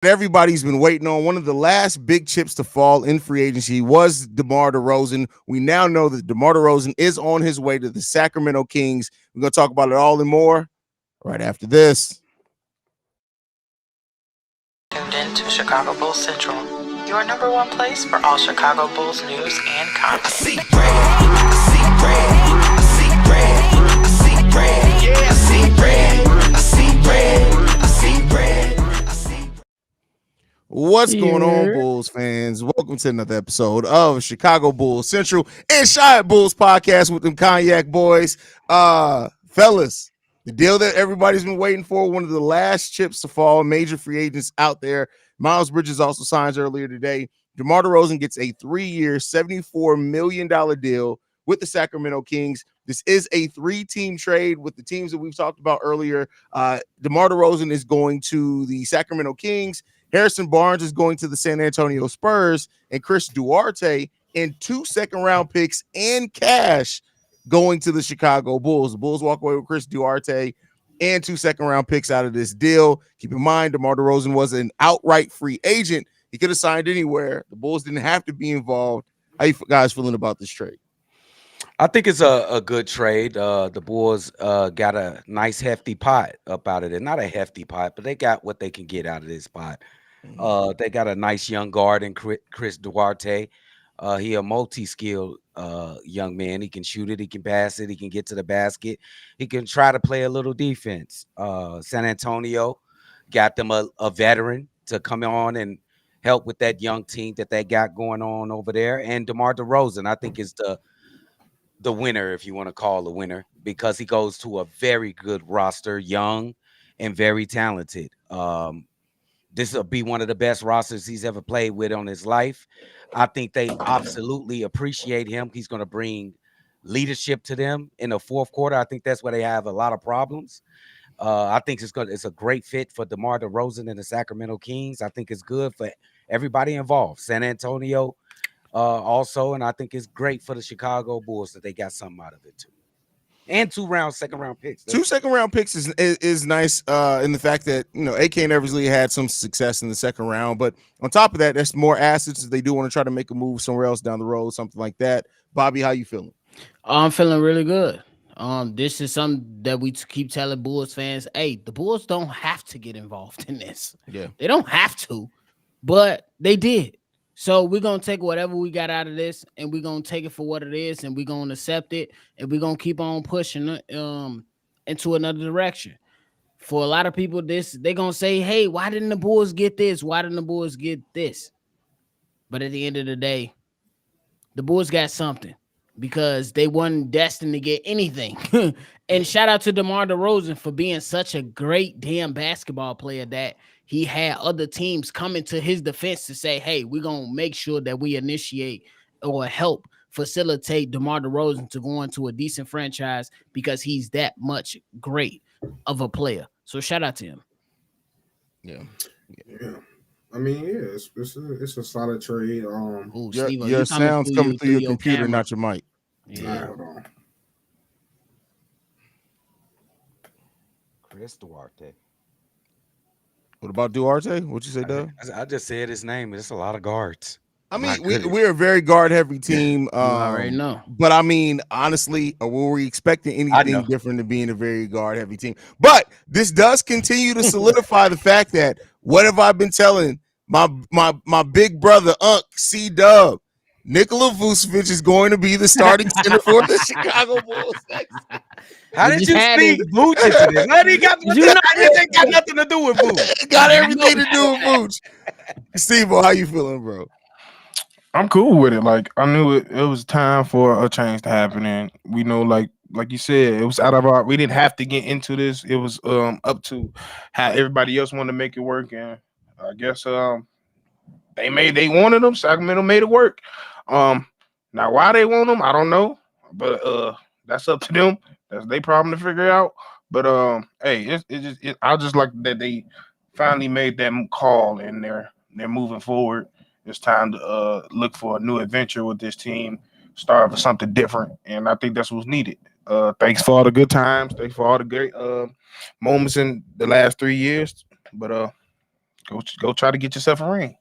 everybody's been waiting on. One of the last big chips to fall in free agency was DeMar DeRozan. We now know that DeMar DeRozan is on his way to the Sacramento Kings. We're going to talk about it all and more right after this. Tuned in to Chicago Bulls Central, your number one place for all Chicago Bulls news and content. I see red, I see red, I see red, I see red, yeah, I see red, I see red, I see red, I see. What's going on, Bulls fans? Welcome to another episode of Chicago Bulls Central and Shy Bulls podcast with them Cognac boys. Fellas, the deal that everybody's been waiting for, one of the last chips to fall, major free agents out there. Miles Bridges also signs earlier today. DeMar DeRozan gets a 3-year, $74 million deal with the Sacramento Kings. This is a 3-team trade with the teams that we've talked about earlier. DeMar DeRozan is going to the Sacramento Kings. Harrison Barnes is going to the San Antonio Spurs, and Chris Duarte and 2 second-round picks and cash going to the Chicago Bulls. The Bulls walk away with Chris Duarte and 2 second-round picks out of this deal. Keep in mind, DeMar DeRozan was an outright free agent. He could have signed anywhere. The Bulls didn't have to be involved. How you guys feeling about this trade? I think it's a good trade. The Bulls got a nice hefty pot up out of it. Not a hefty pot, but they got what they can get out of this pot. They got a nice young guard in Chris Duarte. He a multi-skilled young man. He can shoot it. He can pass it. He can get to the basket. He can try to play a little defense. San Antonio got them a veteran to come on and help with that young team that they got going on over there. And DeMar DeRozan, I think, is the winner, if you want to call a winner, because he goes to a very good roster, young and very talented. This will be one of the best rosters he's ever played with on his life. I think they absolutely appreciate him. He's going to bring leadership to them in the fourth quarter. I think that's where they have a lot of problems. I think it's a great fit for DeMar DeRozan and the Sacramento Kings. I think it's good for everybody involved. San Antonio also, and I think it's great for the Chicago Bulls that they got something out of it too. And 2 second-round picks. 2 second-round picks is nice in the fact that, AK and Eversley had some success in the second round. But on top of that, there's more assets if they do want to try to make a move somewhere else down the road, something like that. Bobby, how you feeling? I'm feeling really good. This is something that we keep telling Bulls fans. Hey, the Bulls don't have to get involved in this. Yeah. They don't have to, but they did. So we're going to take whatever we got out of this, and we're going to take it for what it is, and we're going to accept it, and we're going to keep on pushing into another direction. For a lot of people, they're going to say, hey, why didn't the Bulls get this? Why didn't the Bulls get this? But at the end of the day, the Bulls got something because they weren't destined to get anything. And shout out to DeMar DeRozan for being such a great damn basketball player that he had other teams coming to his defense to say, hey, we're going to make sure that we initiate or help facilitate DeMar DeRozan to go into a decent franchise because he's that much great of a player. So shout out to him. Yeah. I mean, yeah, it's a solid trade. Ooh, Your, Steve, your sound's coming through your computer, camera. not your mic. Yeah. Hold on. Chris Duarte. What about Duarte? What'd you say, Doug? I just said his name. It's a lot of guards. I mean, we're a very guard-heavy team. You already know. But, I mean, honestly, were we expecting anything different than being a very guard-heavy team? But this does continue to solidify the fact that what have I been telling my big brother, Unc, C-Dub? Nikola Vucevic is going to be the starting center for the Chicago Bulls. How did you speak Vooch into this? How did he got nothing to do with Vooch? Got everything to do with Vooch. Steve, how you feeling, bro? I'm cool with it. Like, I knew it was time for a change to happen, and we know, like you said, it was out of we didn't have to get into this. It was up to how everybody else wanted to make it work, and I guess they wanted them. Sacramento made it work. Now why they want them, I don't know, but that's up to them. That's their problem to figure out. But hey, I just like that they finally made that call and they're moving forward. It's time to look for a new adventure with this team, start for something different, and I think that's what's needed. Thanks for all the good times, thanks for all the great moments in the last 3 years. But Go try to get yourself a ring.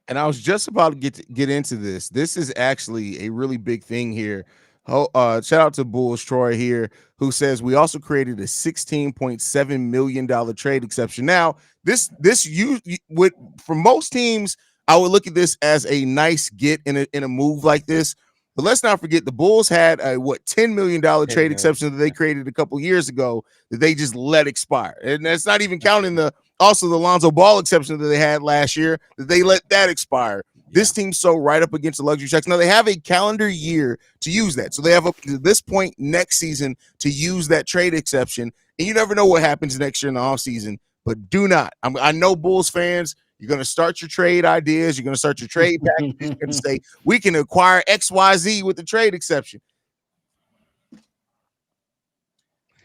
And I was just about to get into this. This is actually a really big thing here. Shout out to Bulls Troy here, who says we also created a $16.7 million trade exception. Now, this you would, for most teams, I would look at this as a nice get in a move like this. But let's not forget the Bulls had a $10 million trade exception that they created a couple years ago that they just let expire. And that's not even counting the Lonzo Ball exception that they had last year that they let that expire. This team's so right up against the luxury tax. Now they have a calendar year to use that. So they have up to this point next season to use that trade exception. And you never know what happens next year in the offseason. But do not. I know Bulls fans, you're going to start your trade ideas. You're going to start your trade packages. You're going to say, we can acquire XYZ with the trade exception.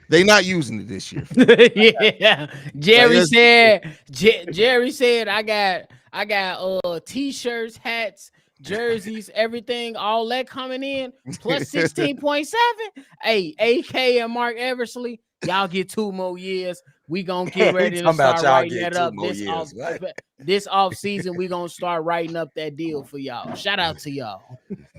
They're not using it this year. Yeah. Jerry said, I got t-shirts, hats, jerseys, everything, all that coming in, plus 16.7. Hey, AK and Mark Eversley, y'all get 2 more years. We gonna get ready to start writing that up this off season. We gonna start writing up that deal for y'all. Shout out to y'all.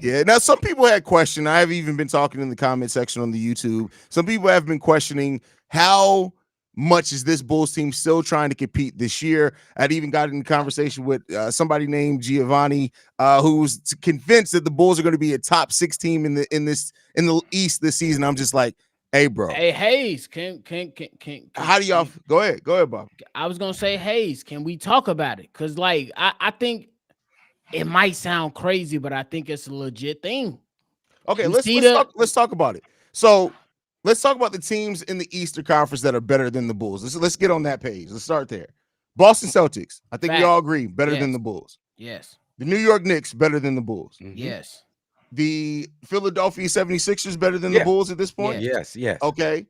Yeah. Now some people had questioned. I have even been talking in the comment section on the YouTube. Some people have been questioning how much is this Bulls team still trying to compete this year. I'd even got in a conversation with somebody named Giovanni, who was convinced that the Bulls are going to be a top 6 team in the East this season. I'm just like, hey, bro. Hey, Haize, can how do y'all go ahead, Bob? I was gonna say, Haize, can we talk about it? Because like I think it might sound crazy, but I think it's a legit thing. Okay, let's talk about it. So let's talk about the teams in the Eastern Conference that are better than the Bulls. Let's get on that page. Let's start there. Boston Celtics, I think we all agree, better than the Bulls. Yes. The New York Knicks, better than the Bulls. Mm-hmm. Yes. The Philadelphia 76ers better than the Bulls at this point? Yes. Okay.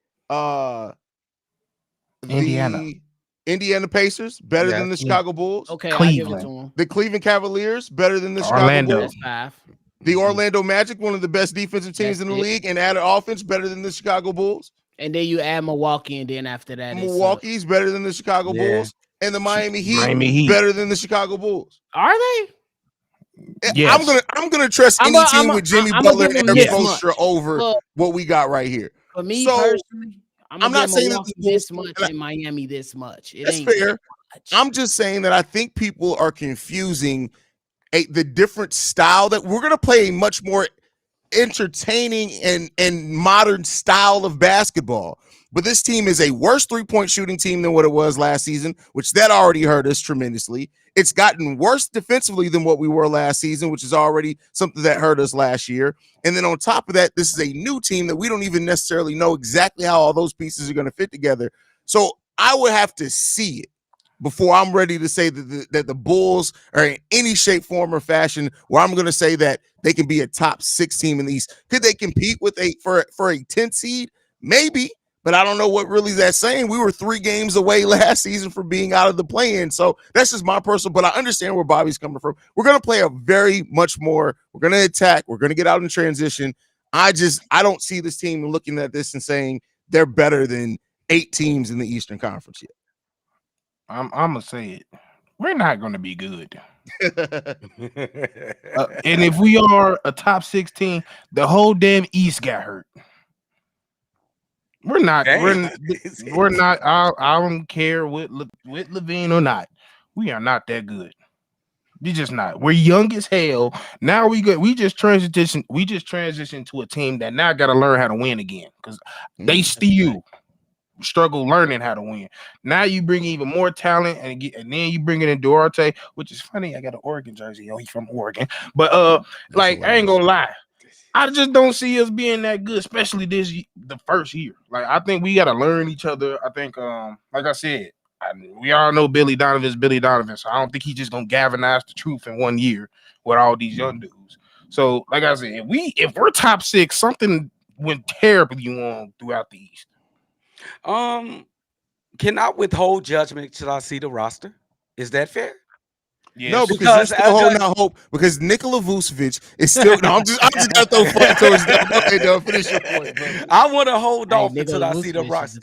Indiana. The Indiana Pacers better than the Chicago Bulls. Okay. Cleveland. The Cleveland Cavaliers better than the Chicago Bulls. 5. The Orlando Magic, one of the best defensive teams in the league, and added offense better than the Chicago Bulls. And then you add Milwaukee, and then after that, Milwaukee's better than the Chicago Bulls, and the Miami Heat better than the Chicago Bulls. Are they? Yes. I'm gonna trust any team with Jimmy Butler and Eric Spoelstra over what we got right here. For me personally, I'm not saying that this much in Miami this much. That's fair. I'm just saying that I think people are confusing the different style that we're gonna play a much more entertaining and modern style of basketball. But this team is a worse 3-point shooting team than what it was last season, which that already hurt us tremendously. It's gotten worse defensively than what we were last season, which is already something that hurt us last year. And then on top of that, this is a new team that we don't even necessarily know exactly how all those pieces are going to fit together. So I would have to see it before I'm ready to say that the Bulls are in any shape, form, or fashion where I'm going to say that they can be a top 6 team in the East. Could they compete with for a 10th seed? Maybe. But I don't know what really that's saying. We were 3 games away last season from being out of the play-in. So that's just my personal, but I understand where Bobby's coming from. We're going to play a very much more, we're going to attack. We're going to get out in transition. I don't see this team looking at this and saying they're better than 8 teams in the Eastern Conference yet. I'm going to say it. We're not going to be good. And if we are a top 16, the whole damn East got hurt. We're not. We're not. I don't care with LaVine or not. We are not that good. We just not. We're young as hell. Now we just transition. We just transition to a team that now got to learn how to win again because they still struggle learning how to win. Now you bring even more talent and then you bring it in Duarte, which is funny. I got an Oregon jersey. He's from Oregon, but like I ain't gonna lie. I just don't see us being that good, especially the first year. Like I think we got to learn each other. I think, like I said, we all know Billy Donovan's Billy Donovan, so I don't think he's just gonna galvanize the truth in 1 year with all these young dudes. So, like I said, if we're top 6, something went terribly wrong throughout the East. Can I withhold judgment till I see the roster? Is that fair? Yes. No, because you're still holding out hope because Nikola Vucevic is still. No, I'm just gonna throw fun towards them. Okay, no, finish your point, bro. I want to hold off until I see the roster.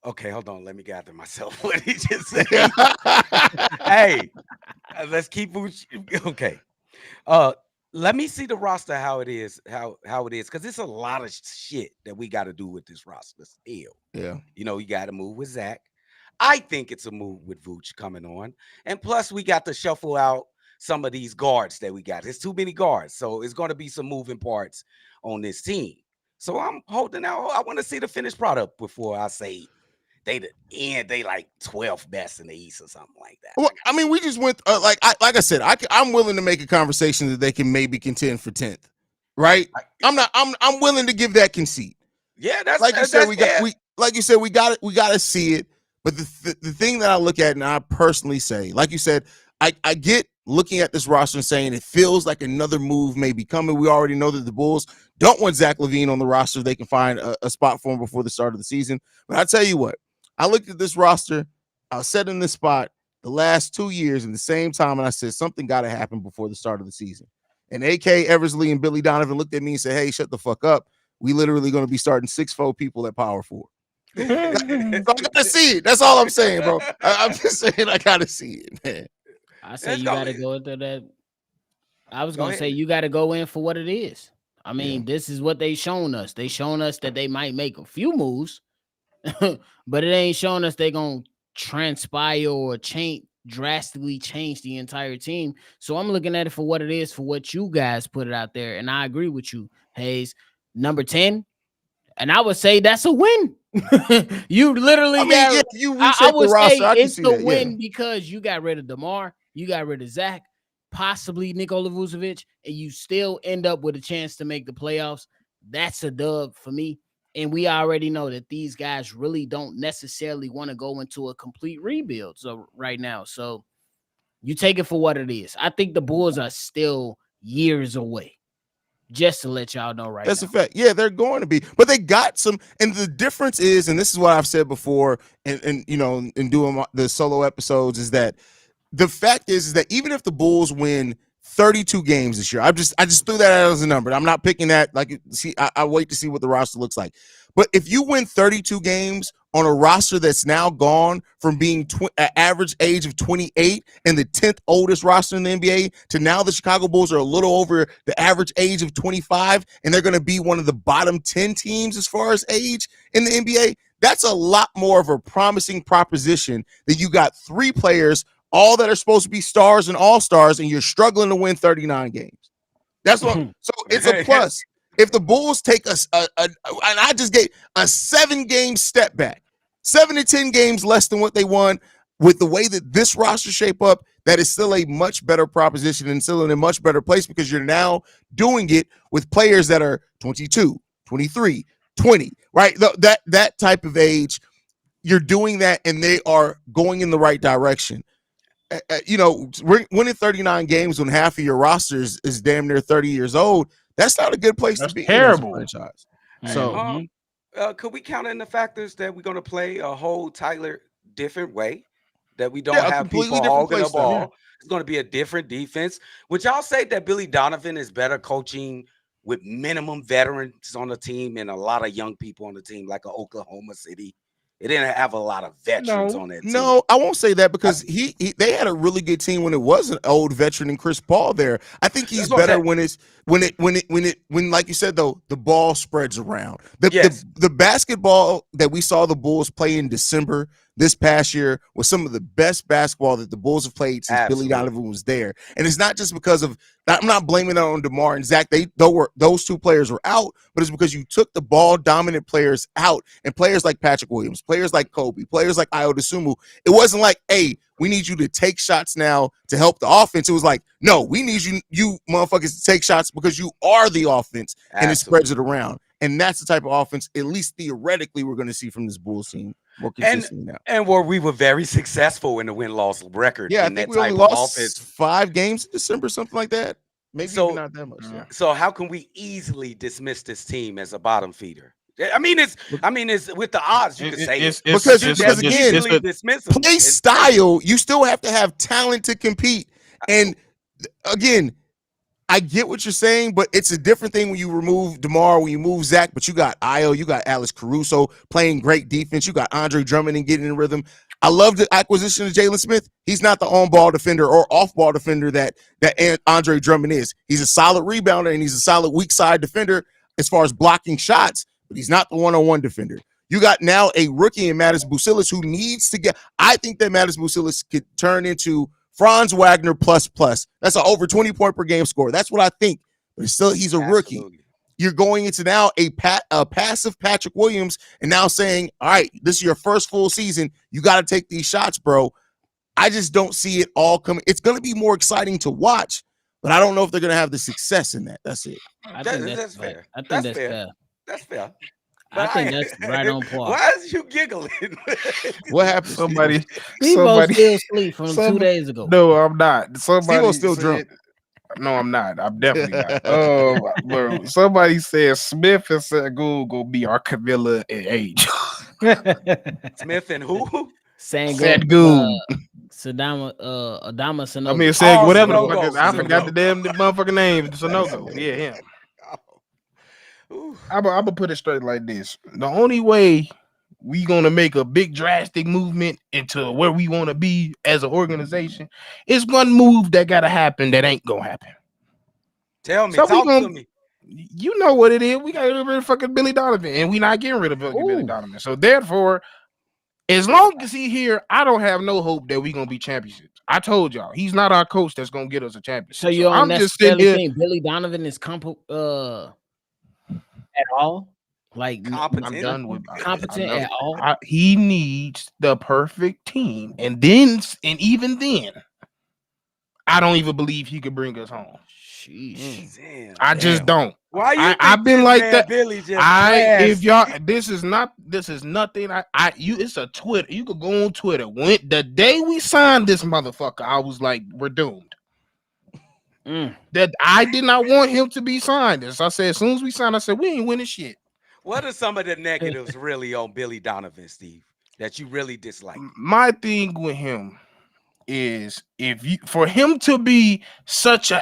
Okay, hold on. Let me gather myself. What did he just say? Hey, let's keep okay. Let me see the roster how it is, how it is, because it's a lot of shit that we got to do with this roster still. Yeah. You know, you got to move with Zach. I think it's a move with Vooch coming on, and plus we got to shuffle out some of these guards that we got. There's too many guards, so it's going to be some moving parts on this team. So I'm holding out. I want to see the finished product before I say they like 12th best in the East or something like that. Well, I mean, we just went like I said, I'm willing to make a conversation that they can maybe contend for 10th, right? I'm willing to give that conceit. Yeah, that's like you said. Like you said, we got it. We got to see it. But the thing that I look at and I personally say, like you said, I get looking at this roster and saying it feels like another move may be coming. We already know that the Bulls don't want Zach LaVine on the roster. They can find a spot for him before the start of the season. But I tell you what, I looked at this roster. I was set in this spot the last 2 years in the same time, and I said something got to happen before the start of the season. And A.K. Eversley and Billy Donovan looked at me and said, "Hey, shut the fuck up. We literally going to be starting 6'4" people at power forward." So I gotta see it. That's all I'm saying, bro. I'm just saying I gotta see it, man. I say you gotta go into that. I was gonna say you gotta go in for what it is. I mean, this is what they shown us. They shown us that they might make a few moves, but it ain't showing us they gonna transpire or drastically change the entire team. So I'm looking at it for what it is, for what you guys put it out there, and I agree with you, Haize. Number 10, and I would say that's a win. You literally I would say it's the win because you got rid of DeMar, you got rid of Zach, possibly Nikola Vucevic, and you still end up with a chance to make the playoffs. That's a dub for me. And we already know that these guys really don't necessarily want to go into a complete rebuild right now. So you take it for what it is. I think the Bulls are still years away. Just to let y'all know right now. That's a fact. Yeah, they're going to be. But they got some. And the difference is, and this is what I've said before, and you know, in doing the solo episodes, is that the fact is that even if the Bulls win 32 games this year, I just threw that out as a number. I'm not picking that. Like, see, I wait to see what the roster looks like. But if you win 32 games on a roster that's now gone from being an average age of 28 and the 10th oldest roster in the NBA to now the Chicago Bulls are a little over the average age of 25 and they're going to be one of the bottom 10 teams as far as age in the NBA, that's a lot more of a promising proposition that you got 3 players, all that are supposed to be stars and all-stars, and you're struggling to win 39 games. That's what. So it's a plus. If the Bulls take and I just gave a 7-game step back, 7 to 10 games less than what they won, with the way that this roster shape up, that is still a much better proposition and still in a much better place because you're now doing it with players that are 22, 23, 20, right? That type of age, you're doing that and they are going in the right direction. You know, winning 39 games when half of your roster is damn near 30 years old. That's not a good place to be. Terrible. Franchise. So, could we count in the factors that we're going to play a whole Tyler different way? That we don't have people hogging the ball. Yeah. It's going to be a different defense. Would y'all say that Billy Donovan is better coaching with minimum veterans on the team and a lot of young people on the team, like Oklahoma City? It didn't have a lot of veterans on that team. No, I won't say that because they had a really good team when it was an old veteran and Chris Paul there. I think he's better when like you said though, the ball spreads around. The basketball that we saw the Bulls play in December this past year was some of the best basketball that the Bulls have played since Billy Donovan was there. And it's not just because of, I'm not blaming that on DeMar and Zach. Those 2 players were out, but it's because you took the ball dominant players out, and players like Patrick Williams, players like Kobe, players like Ayo Dosunmu. It wasn't like, hey, we need you to take shots now to help the offense. It was like, no, we need you motherfuckers to take shots because you are the offense. Absolutely. And it spreads it around. And that's the type of offense, at least theoretically, we're going to see from this Bulls team more consistently now. And where we were very successful in the win-loss record. Yeah, I think we only lost 5 games in December, something like that. Maybe even not that much. Yeah. So how can we easily dismiss this team as a bottom feeder? I mean, it's with the odds you could say because again, play style, you still have to have talent to compete. And again, I get what you're saying, but it's a different thing when you remove DeMar, when you move Zach, but you got Io, you got Alex Caruso playing great defense. You got Andre Drummond and getting in rhythm. I love the acquisition of Jalen Smith. He's not the on-ball defender or off-ball defender that Andre Drummond is. He's a solid rebounder and he's a solid weak side defender as far as blocking shots, but he's not the one-on-one defender. You got now a rookie in Mattis Bucilis who needs to get – I think that Mattis Bucilis could turn into Franz Wagner plus. That's an over 20 point per game score. That's what I think. But still, he's a rookie. You're going into now a passive Patrick Williams and now saying, all right, this is your first full season. You got to take these shots, bro. I just don't see it all coming. It's going to be more exciting to watch, but I don't know if they're going to have the success in that. That's it. I think that's fair. I think that's fair. That's fair. I think that's right on point. Why is you giggling? What happened? Somebody still asleep from 2 days ago. No, I'm not. Somebody still drunk. No, I'm not. I'm definitely not. Bro, somebody said Smith and Sengun go be our Camilla and age. Smith and who? Sengun. Adama Sanogo. I mean, said whatever the fuck is. I forgot the motherfucking name. Sanogo. Yeah, him. I'm gonna put it straight like this. The only way we gonna make a big drastic movement into where we want to be as an organization is one move that gotta happen that ain't gonna happen. Tell me, so talk to me. You know what it is. We gotta get rid of fucking Billy Donovan, and we not getting rid of Billy Donovan. So therefore, as long as he here, I don't have no hope that we gonna be championships. I told y'all he's not our coach that's gonna get us a championship. So you don't necessarily think Billy Donovan is at all, like competent. I'm done with competent at all. He needs the perfect team, and even then, I don't even believe he could bring us home. Sheesh. I just don't. Why you? I've been like that. Billy just if y'all, this is nothing. It's a Twitter. You could go on Twitter. When the day we signed this motherfucker, I was like, we're doomed. That I did not want him to be signed. As I said, as soon as we signed, I said we ain't winning shit. What are some of the negatives really on Billy Donovan, Steve, that you really dislike? My thing with him is for him to be such an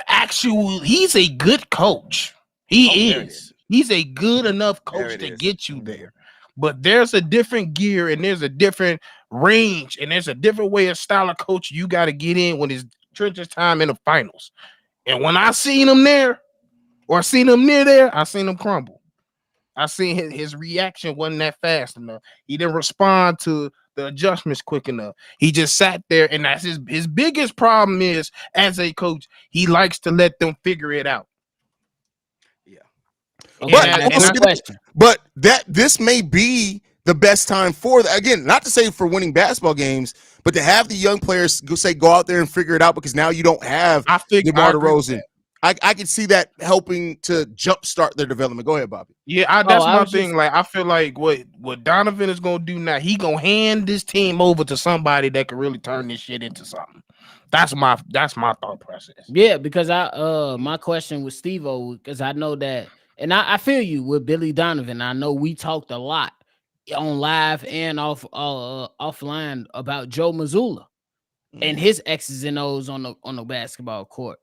he's a good coach. He is. He's a good enough coach to get you there. But there's a different gear and there's a different range and there's a different way of style of coach you got to get in when it's trenches time in the finals. And when I seen him there, or I seen him near there, I seen him crumble. I seen his reaction wasn't that fast enough. He didn't respond to the adjustments quick enough. He just sat there, and that's his biggest problem is, as a coach, he likes to let them figure it out. Yeah. But this may be the best time for that. Again, not to say for winning basketball games, but to have the young players go out there and figure it out, because now you don't have DeMar DeRozan. I can see that helping to jumpstart their development. Go ahead, Bobby. Yeah, that's my thing. Like, I feel like what Donovan is gonna do now, he gonna hand this team over to somebody that can really turn this shit into something. That's my thought process. Yeah, because my question with Steve-O, because I know that, and I feel you with Billy Donovan. I know we talked a lot on live and offline about Joe Mazzulla and his X's and O's on the basketball court.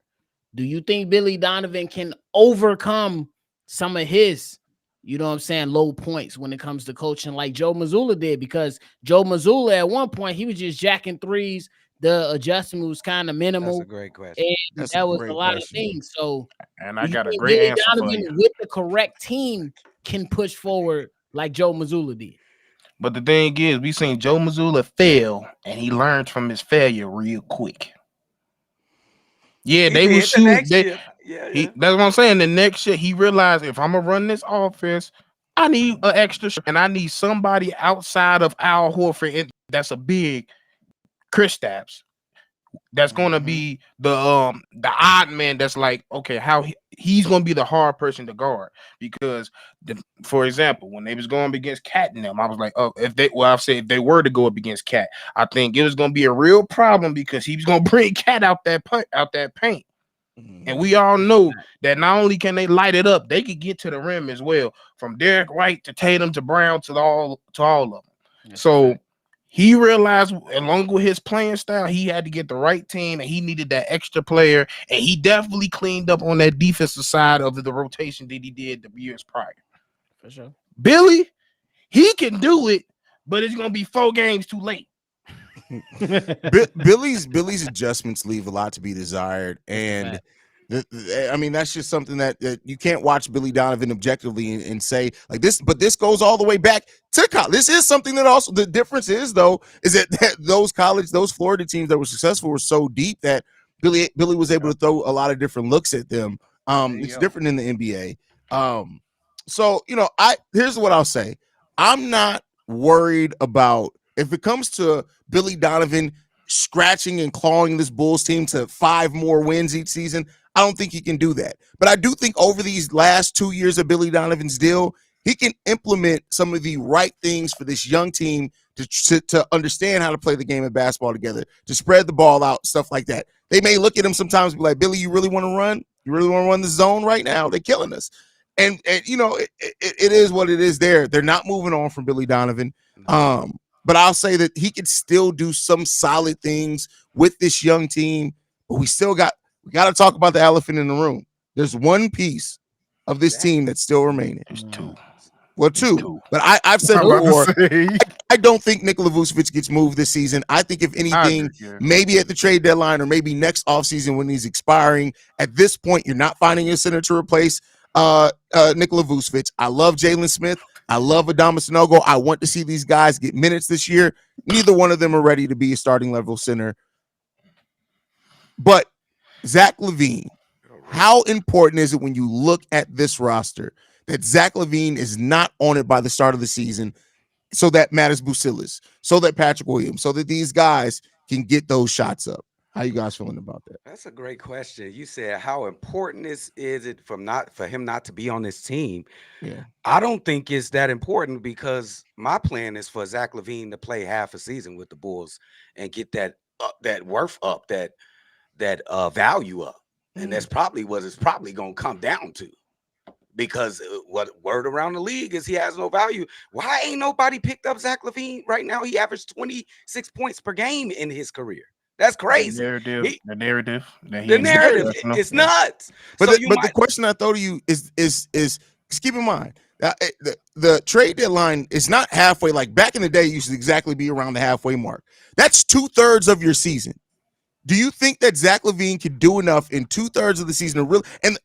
Do you think Billy Donovan can overcome some of his, low points when it comes to coaching like Joe Mazzulla did? Because Joe Mazzulla at one point, he was just jacking threes. The adjustment was kind of minimal. That's a great question. And that was a lot of things. So, and I got a great answer for you. With the correct team can push forward like Joe Mazzulla did. But the thing is, we seen Joe Mazzulla fail, and he learned from his failure real quick. Yeah, they will shoot. That's what I'm saying. The next year, he realized, if I'm gonna run this offense, I need an extra, and I need somebody outside of Al Horford. That's a big Chris Stapps. That's gonna be the odd man. That's like, okay, how he's gonna be the hard person to guard, because for example, when they was going up against Cat and them, I was like, oh, if they were to go up against Cat, I think it was gonna be a real problem, because he was gonna bring Cat out that paint. And we all know that not only can they light it up, they could get to the rim as well, from Derek White to Tatum to Brown to all of them. So He realized, along with his playing style, he had to get the right team, and he needed that extra player. And he definitely cleaned up on that defensive side of the rotation that he did the years prior. For sure. Billy, he can do it, but it's gonna be 4 games too late. Billy's adjustments leave a lot to be desired, and I mean that's just something that you can't watch Billy Donovan objectively and say like this. But this goes all the way back to college. This is something that also the difference is though is that those Florida teams that were successful were so deep that Billy was able to throw a lot of different looks at them. It's different in the NBA. So here's what I'll say. I'm not worried about if it comes to Billy Donovan scratching and clawing this Bulls team to 5 more wins each season. I don't think he can do that. But I do think over these last 2 years of Billy Donovan's deal, he can implement some of the right things for this young team to understand how to play the game of basketball together, to spread the ball out, stuff like that. They may look at him sometimes and be like, Billy, you really want to run? You really want to run the zone right now? They're killing us. And it is what it is there. They're not moving on from Billy Donovan. But I'll say that he could still do some solid things with this young team. But we got to talk about the elephant in the room. There's one piece of this team that's still remaining. There's 2. Well, 2. But I've said before, I don't think Nikola Vucevic gets moved this season. I think if anything, maybe at the trade deadline or maybe next offseason when he's expiring. At this point, you're not finding a center to replace Nikola Vucevic. I love Jalen Smith. I love Adama Sanogo. I want to see these guys get minutes this year. Neither one of them are ready to be a starting level center. But Zach LaVine, how important is it when you look at this roster that Zach LaVine is not on it by the start of the season so that Mattis Bucilis, so that Patrick Williams, so that these guys can get those shots up? How you guys feeling about that? That's a great question. You said how important is it for him not to be on this team? Yeah, I don't think it's that important because my plan is for Zach LaVine to play half a season with the Bulls and get that worth up, that value up, and that's probably what it's probably going to come down to. Because what word around the league is he has no value. Why ain't nobody picked up Zach LaVine right now? He averaged 26 points per game in his career. That's crazy. The narrative. It's nuts. But the question I throw to you is keep in mind the trade deadline is not halfway. Like back in the day, it used to exactly be around the halfway mark. That's 2/3 of your season. Do you think that Zach LaVine could do enough in 2/3 of the season to really? And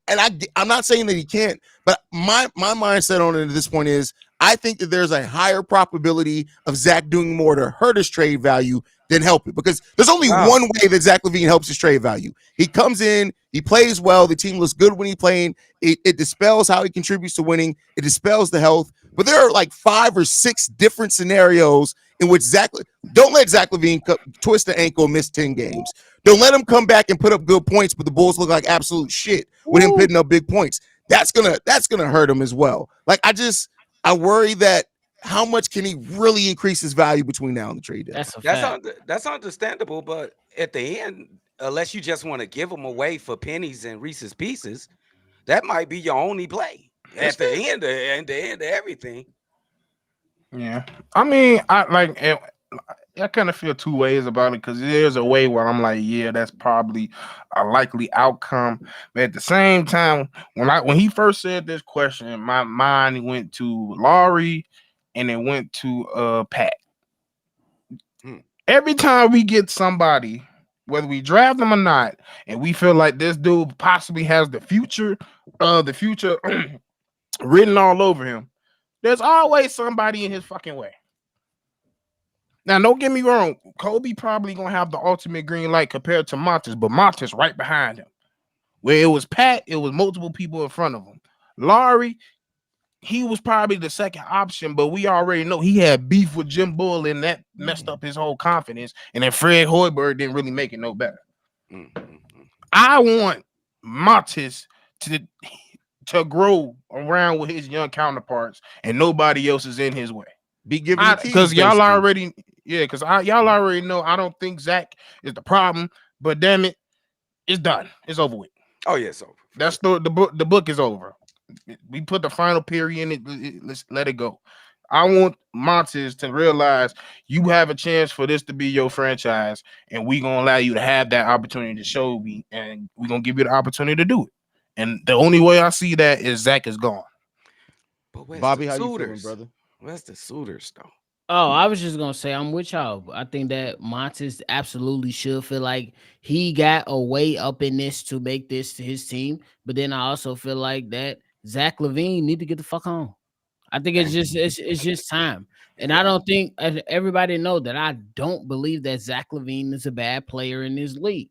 I'm not saying that he can't, but my mindset on it at this point is I think that there's a higher probability of Zach doing more to hurt his trade value than help it, because there's only one way that Zach LaVine helps his trade value. He comes in, he plays well, the team looks good when he's playing. It dispels how he contributes to winning. It dispels the health. But there are like 5 or 6 different scenarios in which don't let Zach LaVine twist the ankle and miss 10 games. Don't let him come back and put up good points, but the Bulls look like absolute shit with him putting up big points. That's gonna hurt him as well. Like I worry that how much can he really increase his value between now and the trade deadline? That's understandable, but at the end, unless you just want to give them away for pennies and Reese's Pieces, that might be your only play at the end of everything. Yeah, I mean, I kind of feel 2 ways about it, because there's a way where I'm like, yeah, that's probably a likely outcome. But at the same time, when he first said this question, my mind went to Laurie and it went to Pat. Every time we get somebody, whether we draft them or not, and we feel like this dude possibly has the future written all over him, there's always somebody in his fucking way. Now, don't get me wrong. Kobe probably going to have the ultimate green light compared to Montes, but Montes right behind him. Where it was Pat, it was multiple people in front of him. Laurie, he was probably the second option, but we already know he had beef with Jim Bull, and that messed up his whole confidence. And then Fred Hoiberg didn't really make it no better. I want Montes to grow around with his young counterparts, and nobody else is in his way. Be given because y'all already know I don't think Zach is the problem, but damn it, it's done. It's over with. Oh yeah, it's over. That's the book is over. We put the final period in it. Let's let it go. I want Montes to realize you have a chance for this to be your franchise, and we gonna allow you to have that opportunity to show me, and we're gonna give you the opportunity to do it. And the only way I see that is Zach is gone. But where's Bobby, the how you feeling, suitors? brother? Where's the suitors though? Oh, I was just gonna say I'm with y'all. I think that Montes absolutely should feel like he got a way up in this to make this to his team. But then I also feel like that Zach LaVine need to get the fuck home. I think it's just time. And I don't think everybody know that I don't believe that Zach LaVine is a bad player in this league.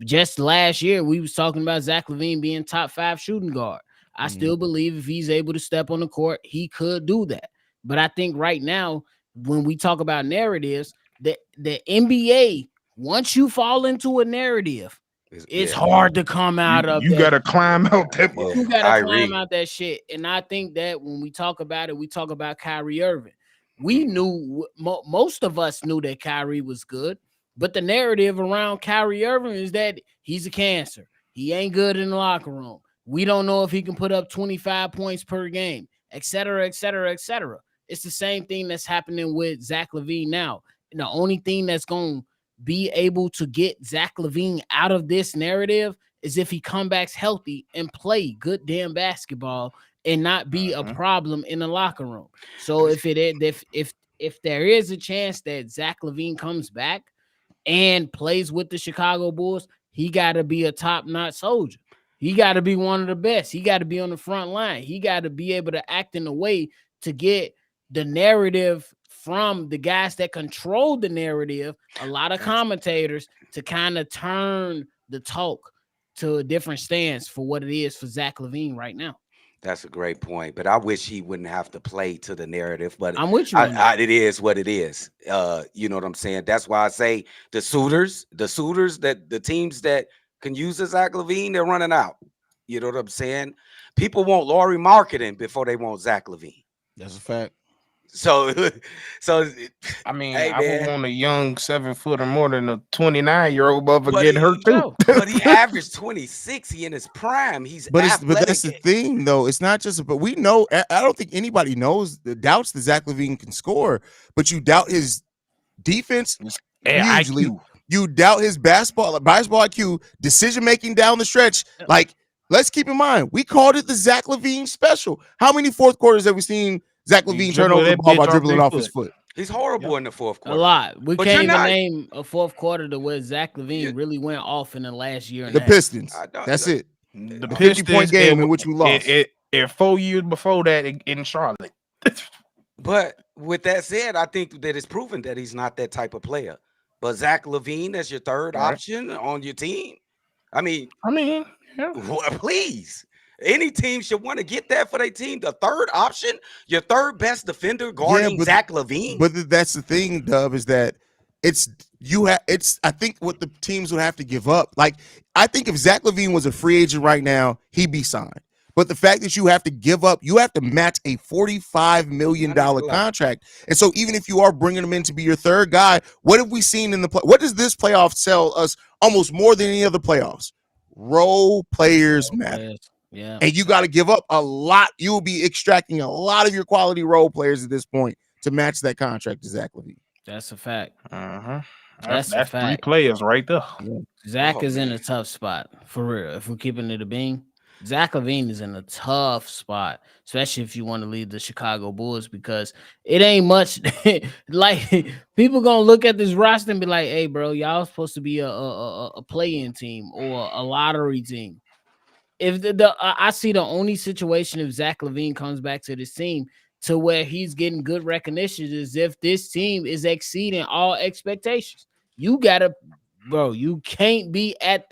Just last year, we was talking about Zach LaVine being top 5 shooting guard. I still believe if he's able to step on the court, he could do that. But I think right now, when we talk about narratives, the NBA, once you fall into a narrative, it's hard to come out of You that. gotta climb out that. Yeah, You gotta I climb agree. out that shit. And I think that when we talk about it, we talk about Kyrie Irving. We knew most of us knew that Kyrie was good, but the narrative around Kyrie Irving is that he's a cancer. He ain't good in the locker room. We don't know if he can put up 25 points per game, et cetera, et cetera, et cetera. It's the same thing that's happening with Zach LaVine now. And the only thing that's going to be able to get Zach LaVine out of this narrative is if he comes back healthy and play good damn basketball and not be a problem in the locker room. So if there is a chance that Zach LaVine comes back and plays with the Chicago Bulls, he got to be a top-notch soldier. He got to be one of the best. He got to be on the front line. He got to be able to act in a way to get the narrative from the guys that control the narrative, a lot of commentators, to kind of turn the talk to a different stance for what it is for Zach LaVine right now. That's a great point, but I wish he wouldn't have to play to the narrative. But I'm with you on that. it is what it is. You know what I'm saying? That's why I say the suitors, that the teams that can use a Zach LaVine, they're running out. You know what I'm saying? People want Laurie marketing before they want Zach LaVine. That's a fact. So I mean, hey, I would man. want a young 7 footer more than a 29-year-old motherfucker getting hurt too. But he averaged 26. He in his prime. He's But athletic. that's the thing, though. It's not just. But we know. I don't think anybody doubts that Zach LaVine can score. But you doubt his defense hugely. IQ. You doubt his basketball IQ, decision making down the stretch. Like, let's keep in mind, we called it the Zach LaVine special. How many fourth quarters have we seen Zach LaVine turn over the ball by dribbling off his foot? He's horrible in the fourth A quarter. lot. We But can't you're even not- name a fourth quarter to where Zach LaVine really went off in the last year. And The a half. Pistons. I don't- That's it. The 50-point game in which we lost. It 4 years before that in Charlotte. But with that said, I think that it's proven that he's not that type of player. But Zach LaVine as your third option on your team, I mean, yeah. please. Any team should want to get that for their team. The third option, your third best defender guarding Zach LaVine. But that's the thing, Dub, is that I think what the teams would have to give up. Like, I think if Zach LaVine was a free agent right now, he'd be signed. But the fact that you have to give up, you have to match a $45 million contract. And so even if you are bringing him in to be your third guy, what have we seen in the play? What does this playoff tell us almost more than any other playoffs? Role players matter. Yeah. And you got to give up a lot. You will be extracting a lot of your quality role players at this point to match that contract to Zach LaVine. That's a fact. That's a fact. 3 players right there. Zach is in a tough spot, for real. If we're keeping it a bean, Zach LaVine is in a tough spot, especially if you want to lead the Chicago Bulls, because it ain't much. Like, people gonna look at this roster and be like, "Hey, bro, y'all supposed to be a play-in team or a lottery team." If I see the only situation if Zach LaVine comes back to this team to where he's getting good recognition is if this team is exceeding all expectations. You gotta, bro. You can't be at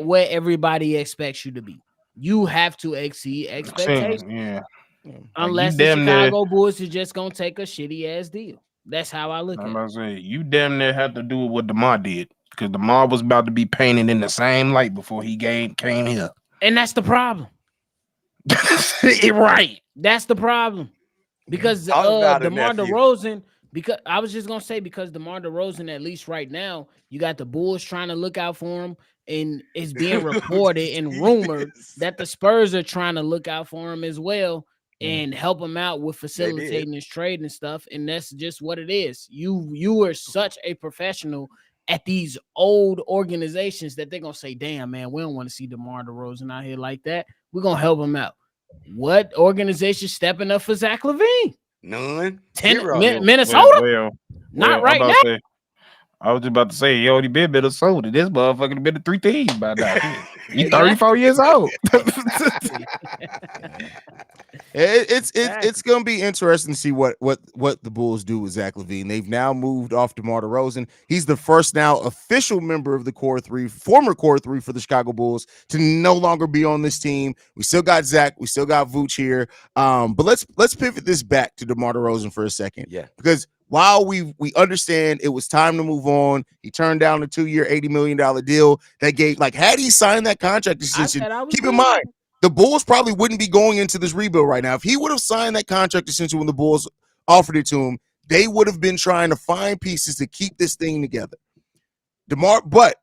where everybody expects you to be. You have to exceed expectations. Yeah. Unless the Chicago Bulls are just gonna take a shitty ass deal. That's how I look at it. I'm about to say, you damn near had to do what DeMar did, because DeMar was about to be painted in the same light before he came here. And that's the problem. Right. That's the problem. Because DeMar DeRozan, because I was just gonna say, because DeMar DeRozan, at least right now, you got the Bulls trying to look out for him, and it's being reported and rumored that the Spurs are trying to look out for him as well. and help him out with facilitating his trade and stuff. And that's just what it is. You are such a professional at these old organizations that they're gonna say, damn, man, we don't want to see DeMar DeRozan out here like that. We're gonna help him out. What organization stepping up for Zach LaVine? None. Minnesota? Not right now. I was just about to say, he already been Minnesota. This motherfucker been to 3 teams by now. He's 34 years old. It's gonna be interesting to see what the Bulls do with Zach LaVine. They've now moved off DeMar DeRozan. He's the first now official member of the former core three for the Chicago Bulls to no longer be on this team. We still got Zach, we still got Vooch here. But let's pivot this back to DeMar DeRozan for a second. Yeah, because while we understand it was time to move on, he turned down a 2-year, $80 million deal that gave, like, had he signed that contract extension, keep in mind, the Bulls probably wouldn't be going into this rebuild right now. If he would have signed that contract extension when the Bulls offered it to him, they would have been trying to find pieces to keep this thing together. But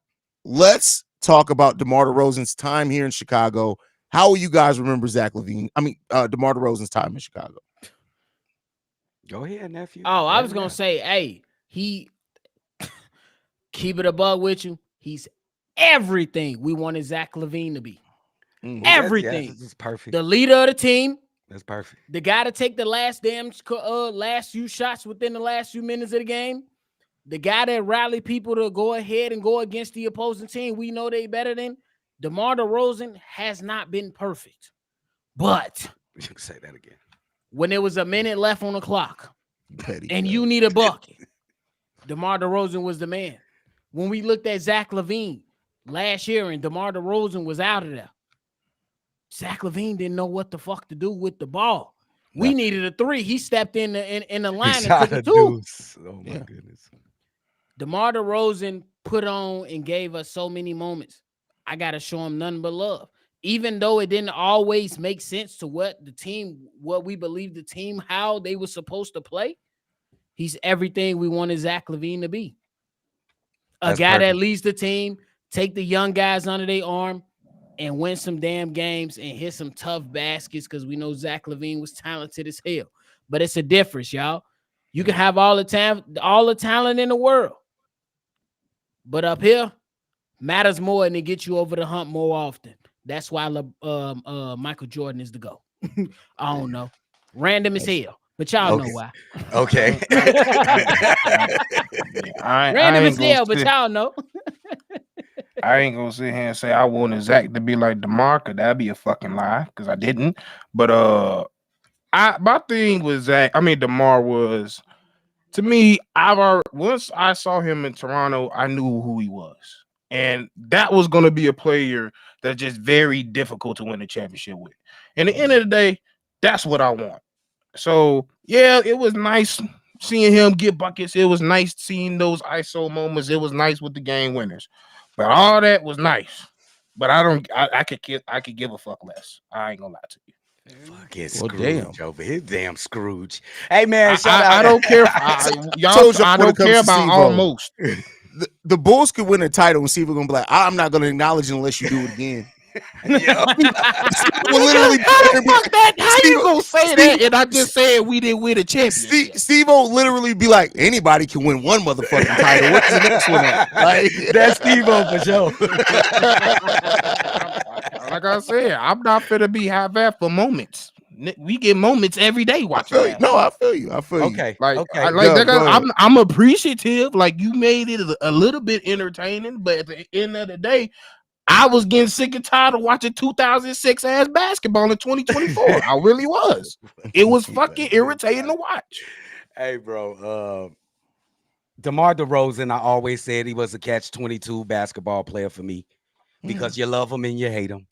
let's talk about DeMar DeRozan's time here in Chicago. How will you guys remember Zach LaVine? DeMar DeRozan's time in Chicago. Go ahead, nephew. Oh, I was gonna say, hey, he keep it above with you. He's everything we wanted Zach LaVine to be. Everything. That's perfect. The leader of the team. That's perfect. The guy to take the last few shots within the last few minutes of the game. The guy that rallied people to go ahead and go against the opposing team we know they better than. DeMar DeRozan has not been perfect. But you can say that again. When there was a minute left on the clock and you need a bucket, DeMar DeRozan was the man. When we looked at Zach LaVine last year and DeMar DeRozan was out of there, Zach LaVine didn't know what the fuck to do with the ball. We needed a 3. He stepped in the line and took a 2. Oh my goodness. DeMar DeRozan put on and gave us so many moments. I got to show him nothing but love. Even though it didn't always make sense to what we believe the team, how they were supposed to play, he's everything we wanted Zach LaVine to be. A guy that leads the team, take the young guys under their arm, and win some damn games and hit some tough baskets because we know Zach LaVine was talented as hell. But it's a difference, y'all. You can have all the talent in the world. But up here, matters more and it gets you over the hump more often. That's why Michael Jordan is the GOAT. I don't know. Random as hell. But y'all know why. Okay. Random as hell, but y'all know. I ain't gonna sit here and say I wanted Zach to be like DeMar, because that'd be a fucking lie, because I didn't. But my thing with DeMar was, to me, once I saw him in Toronto, I knew who he was. And that was going to be a player that's just very difficult to win a championship with. And at the end of the day, that's what I want. So, yeah, it was nice seeing him get buckets. It was nice seeing those ISO moments. It was nice with the game winners. But all that was nice. But I could give a fuck less. I ain't going to lie to you. Fucking Scrooge over here. Damn Scrooge. Hey, man, I don't care. I don't care about almost. The Bulls could win a title and see if we're gonna be like, I'm not gonna acknowledge it unless you do it again. We'll literally how you gonna say that? And I just said we didn't win a championship. Steve will literally be like, anybody can win one motherfucking title. What's the next one at? Like, that's Steve-O for sure. Like I said, I'm not finna be half-assed for moments. We get moments every day watching. I feel you. Okay. I'm appreciative. Like, you made it a little bit entertaining, but at the end of the day, I was getting sick and tired of watching 2006 ass basketball in 2024. I really was. It was fucking irritating to watch. Hey, bro. DeMar DeRozan, I always said he was a catch-22 basketball player for me because you love him and you hate him.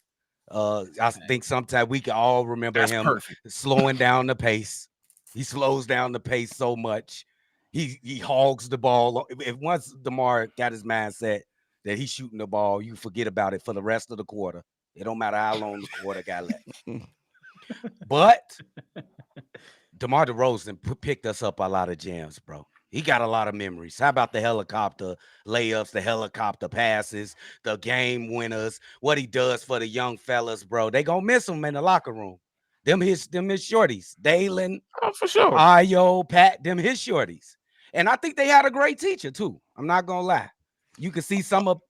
I think sometimes we can all remember him slowing down the pace. He slows down the pace so much. He hogs the ball. If once DeMar got his mindset that he's shooting the ball, you forget about it for the rest of the quarter. It don't matter how long the quarter got left. But DeMar DeRozan picked us up a lot of gems, bro. He got a lot of memories. How about the helicopter layups, the helicopter passes, the game winners, what he does for the young fellas, bro? They gonna miss him in the locker room. Them his shorties. Dalen, Oh, for sure. Ayo, Pat, them his shorties. And I think they had a great teacher too. I'm not gonna lie. You can see some of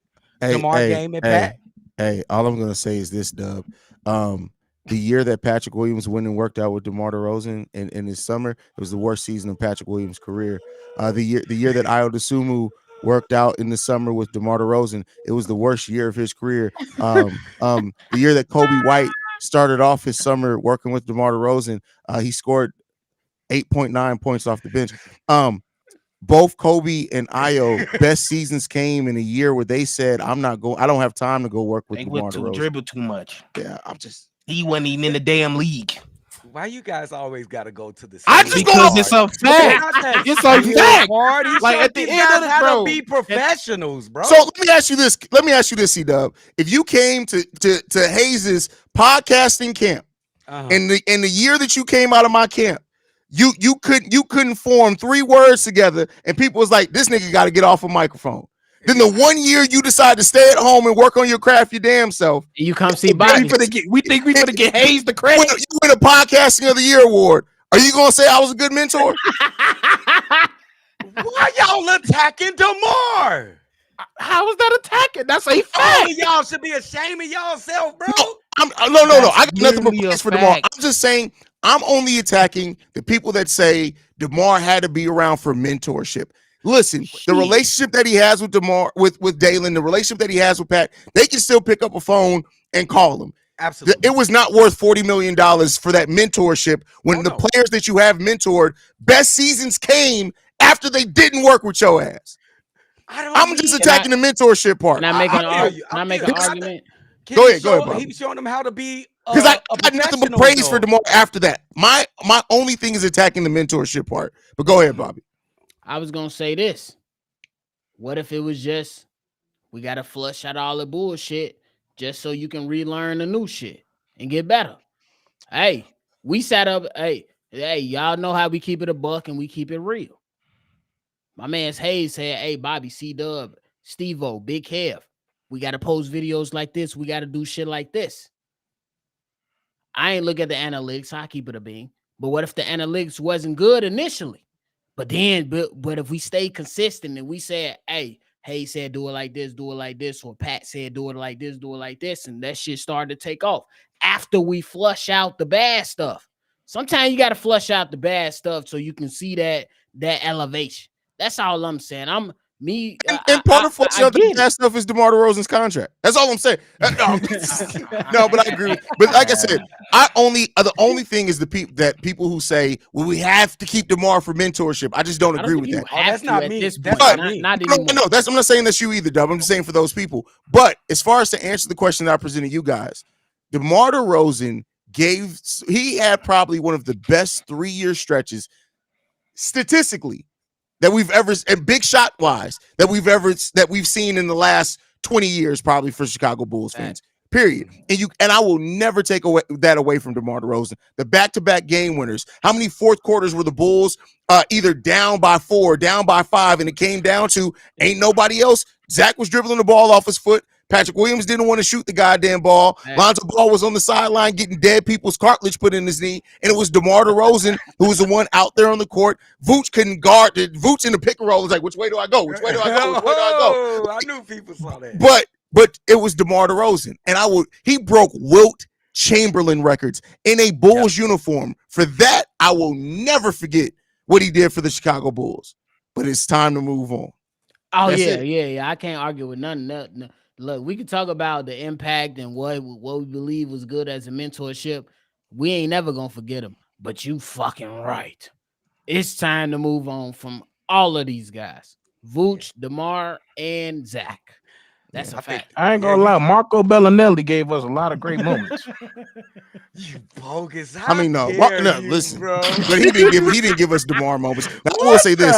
DeMar game and Pat. Hey, all I'm gonna say is this, Dub. The year that Patrick Williams went and worked out with DeMar DeRozan in his summer, it was the worst season of Patrick Williams' career. The year that Ayo Dosunmu worked out in the summer with DeMar DeRozan, it was the worst year of his career. The year that Kobe White started off his summer working with DeMar DeRozan, he scored 8.9 points off the bench. Both Kobe and Ayo best seasons came in a year where they said, I don't have time to go work with DeMar DeRozan. Dribble too much. Yeah, he wasn't even in the damn league. Why you guys always gotta go to the because it's a fact. It's a fact. Like at the end of it, bro, be professionals, bro. So let me ask you this, C-Dub. If you came to Haize's podcasting camp, in the year that you came out of my camp, you couldn't form 3 words together, and people was like, this nigga got to get off a microphone. Then the 1 year you decide to stay at home and work on your craft your damn self. You come see Bobby. We think we gonna get Haize the credit. You win a podcasting of the year award. Are you gonna say I was a good mentor? Why y'all attacking DeMar? How is that attacking? That's a fact. All of y'all should be ashamed of y'allself, bro. No. I got nothing but praise for DeMar. I'm just saying I'm only attacking the people that say DeMar had to be around for mentorship. Listen, the relationship that he has with DeMar, with Dalen, the relationship that he has with Pat, they can still pick up a phone and call him. Absolutely. It was not worth $40 million for that mentorship when the players that you have mentored, best seasons came after they didn't work with your ass. I'm just attacking the mentorship part. Can I make an argument? Go ahead, Bobby. He was showing them how to be because I got nothing but praise for DeMar after that. My only thing is attacking the mentorship part. But go ahead, Bobby. I was gonna say this. What if it was just we gotta flush out all the bullshit just so you can relearn the new shit and get better? Hey, we sat up. Hey, y'all know how we keep it a buck and we keep it real. My man's Haize said, "Hey, Bobby, C-Dub, Steve-O, Big Kev, we gotta post videos like this. We gotta do shit like this." I ain't look at the analytics. I keep it a bean. But what if the analytics wasn't good initially? But if we stay consistent and we said, hey, Haize said do it like this, or Pat said do it like this, and that shit started to take off after we flush out the bad stuff. Sometimes you got to flush out the bad stuff so you can see that elevation. That's all I'm saying. And part of flushing out the bad stuff is DeMar DeRozan's contract. That's all I'm saying. No, but I agree. But like I said, the only thing is the people who say, well, we have to keep DeMar for mentorship. I just don't agree with that. That's not me. No, I'm not saying that's you either, Dub. I'm just saying for those people. But as far as to answer the question that I presented you guys, DeMar DeRozan he had probably one of the best 3-year stretches statistically that we've ever, and big shot wise, that we've seen in the last 20 years, probably for Chicago Bulls fans. Period. And I will never take that away from DeMar DeRozan. The back-to-back game winners. How many fourth quarters were the Bulls either down by 4, down by 5, and it came down to ain't nobody else. Zach was dribbling the ball off his foot. Patrick Williams didn't want to shoot the goddamn ball. Lonzo Ball was on the sideline getting dead people's cartilage put in his knee, and it was DeMar DeRozan who was the one out there on the court. Vooch couldn't guard. Vooch in the pick and roll was like, which way do I go? Which way do I go? Which way do I go? I knew people saw that. But it was DeMar DeRozan, and he broke Wilt Chamberlain records in a Bulls uniform. For that, I will never forget what he did for the Chicago Bulls. But it's time to move on. Oh, yeah. I can't argue with nothing. Look, we can talk about the impact and what we believe was good as a mentorship. We ain't never gonna forget him. But you fucking right. It's time to move on from all of these guys. Vooch, DeMar, and Zach. That's a fact. I ain't gonna lie. Marco Bellinelli gave us a lot of great moments. You bogus. Listen, bro. But he didn't give us DeMar moments. Now, I will say this: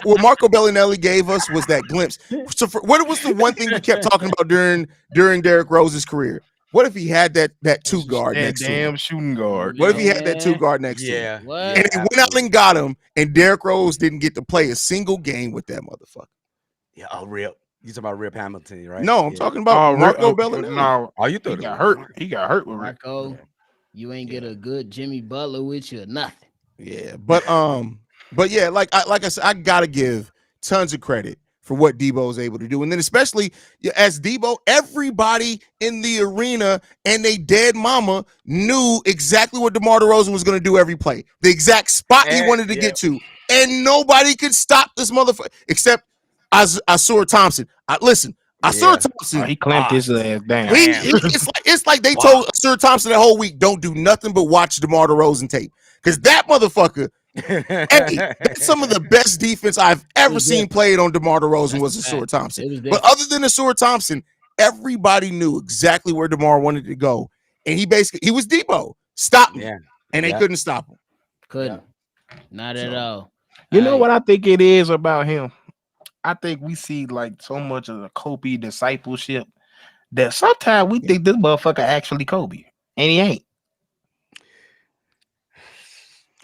what Marco Bellinelli gave us was that glimpse. So, what was the one thing we kept talking about during Derrick Rose's career? What if he had that 2 guard next to him? Damn shooting guard. What if he had that 2 guard next to him? What? And he went out and got him, and Derrick Rose didn't get to play a single game with that motherfucker. Yeah, Rip. You talking about Rip Hamilton, right? No, I'm talking about Marco Bellinelli. No, you thought he got hurt. He got hurt with Marco. You ain't get a good Jimmy Butler with you or nothing. Yeah, but yeah, like I said, I gotta give tons of credit for what Debo is able to do, and then especially as Debo, everybody in the arena and they dead mama knew exactly what DeMar DeRozan was going to do every play, the exact spot he wanted to get to, and nobody could stop this motherfucker except Asur Thompson. Asur Thompson. He clamped his ass down. It's like they told Asur Thompson that whole week, don't do nothing but watch DeMar DeRozan tape, because that motherfucker. Hey, that's some of the best defense I've ever seen played on DeMar DeRozan was Asur Thompson. But other than Asur Thompson, everybody knew exactly where DeMar wanted to go, and he was Debo. Stop me, and they couldn't stop him. Couldn't, not at all. You know what I think it is about him? I think we see like so much of the Kobe discipleship that sometimes we think this motherfucker actually Kobe, and he ain't.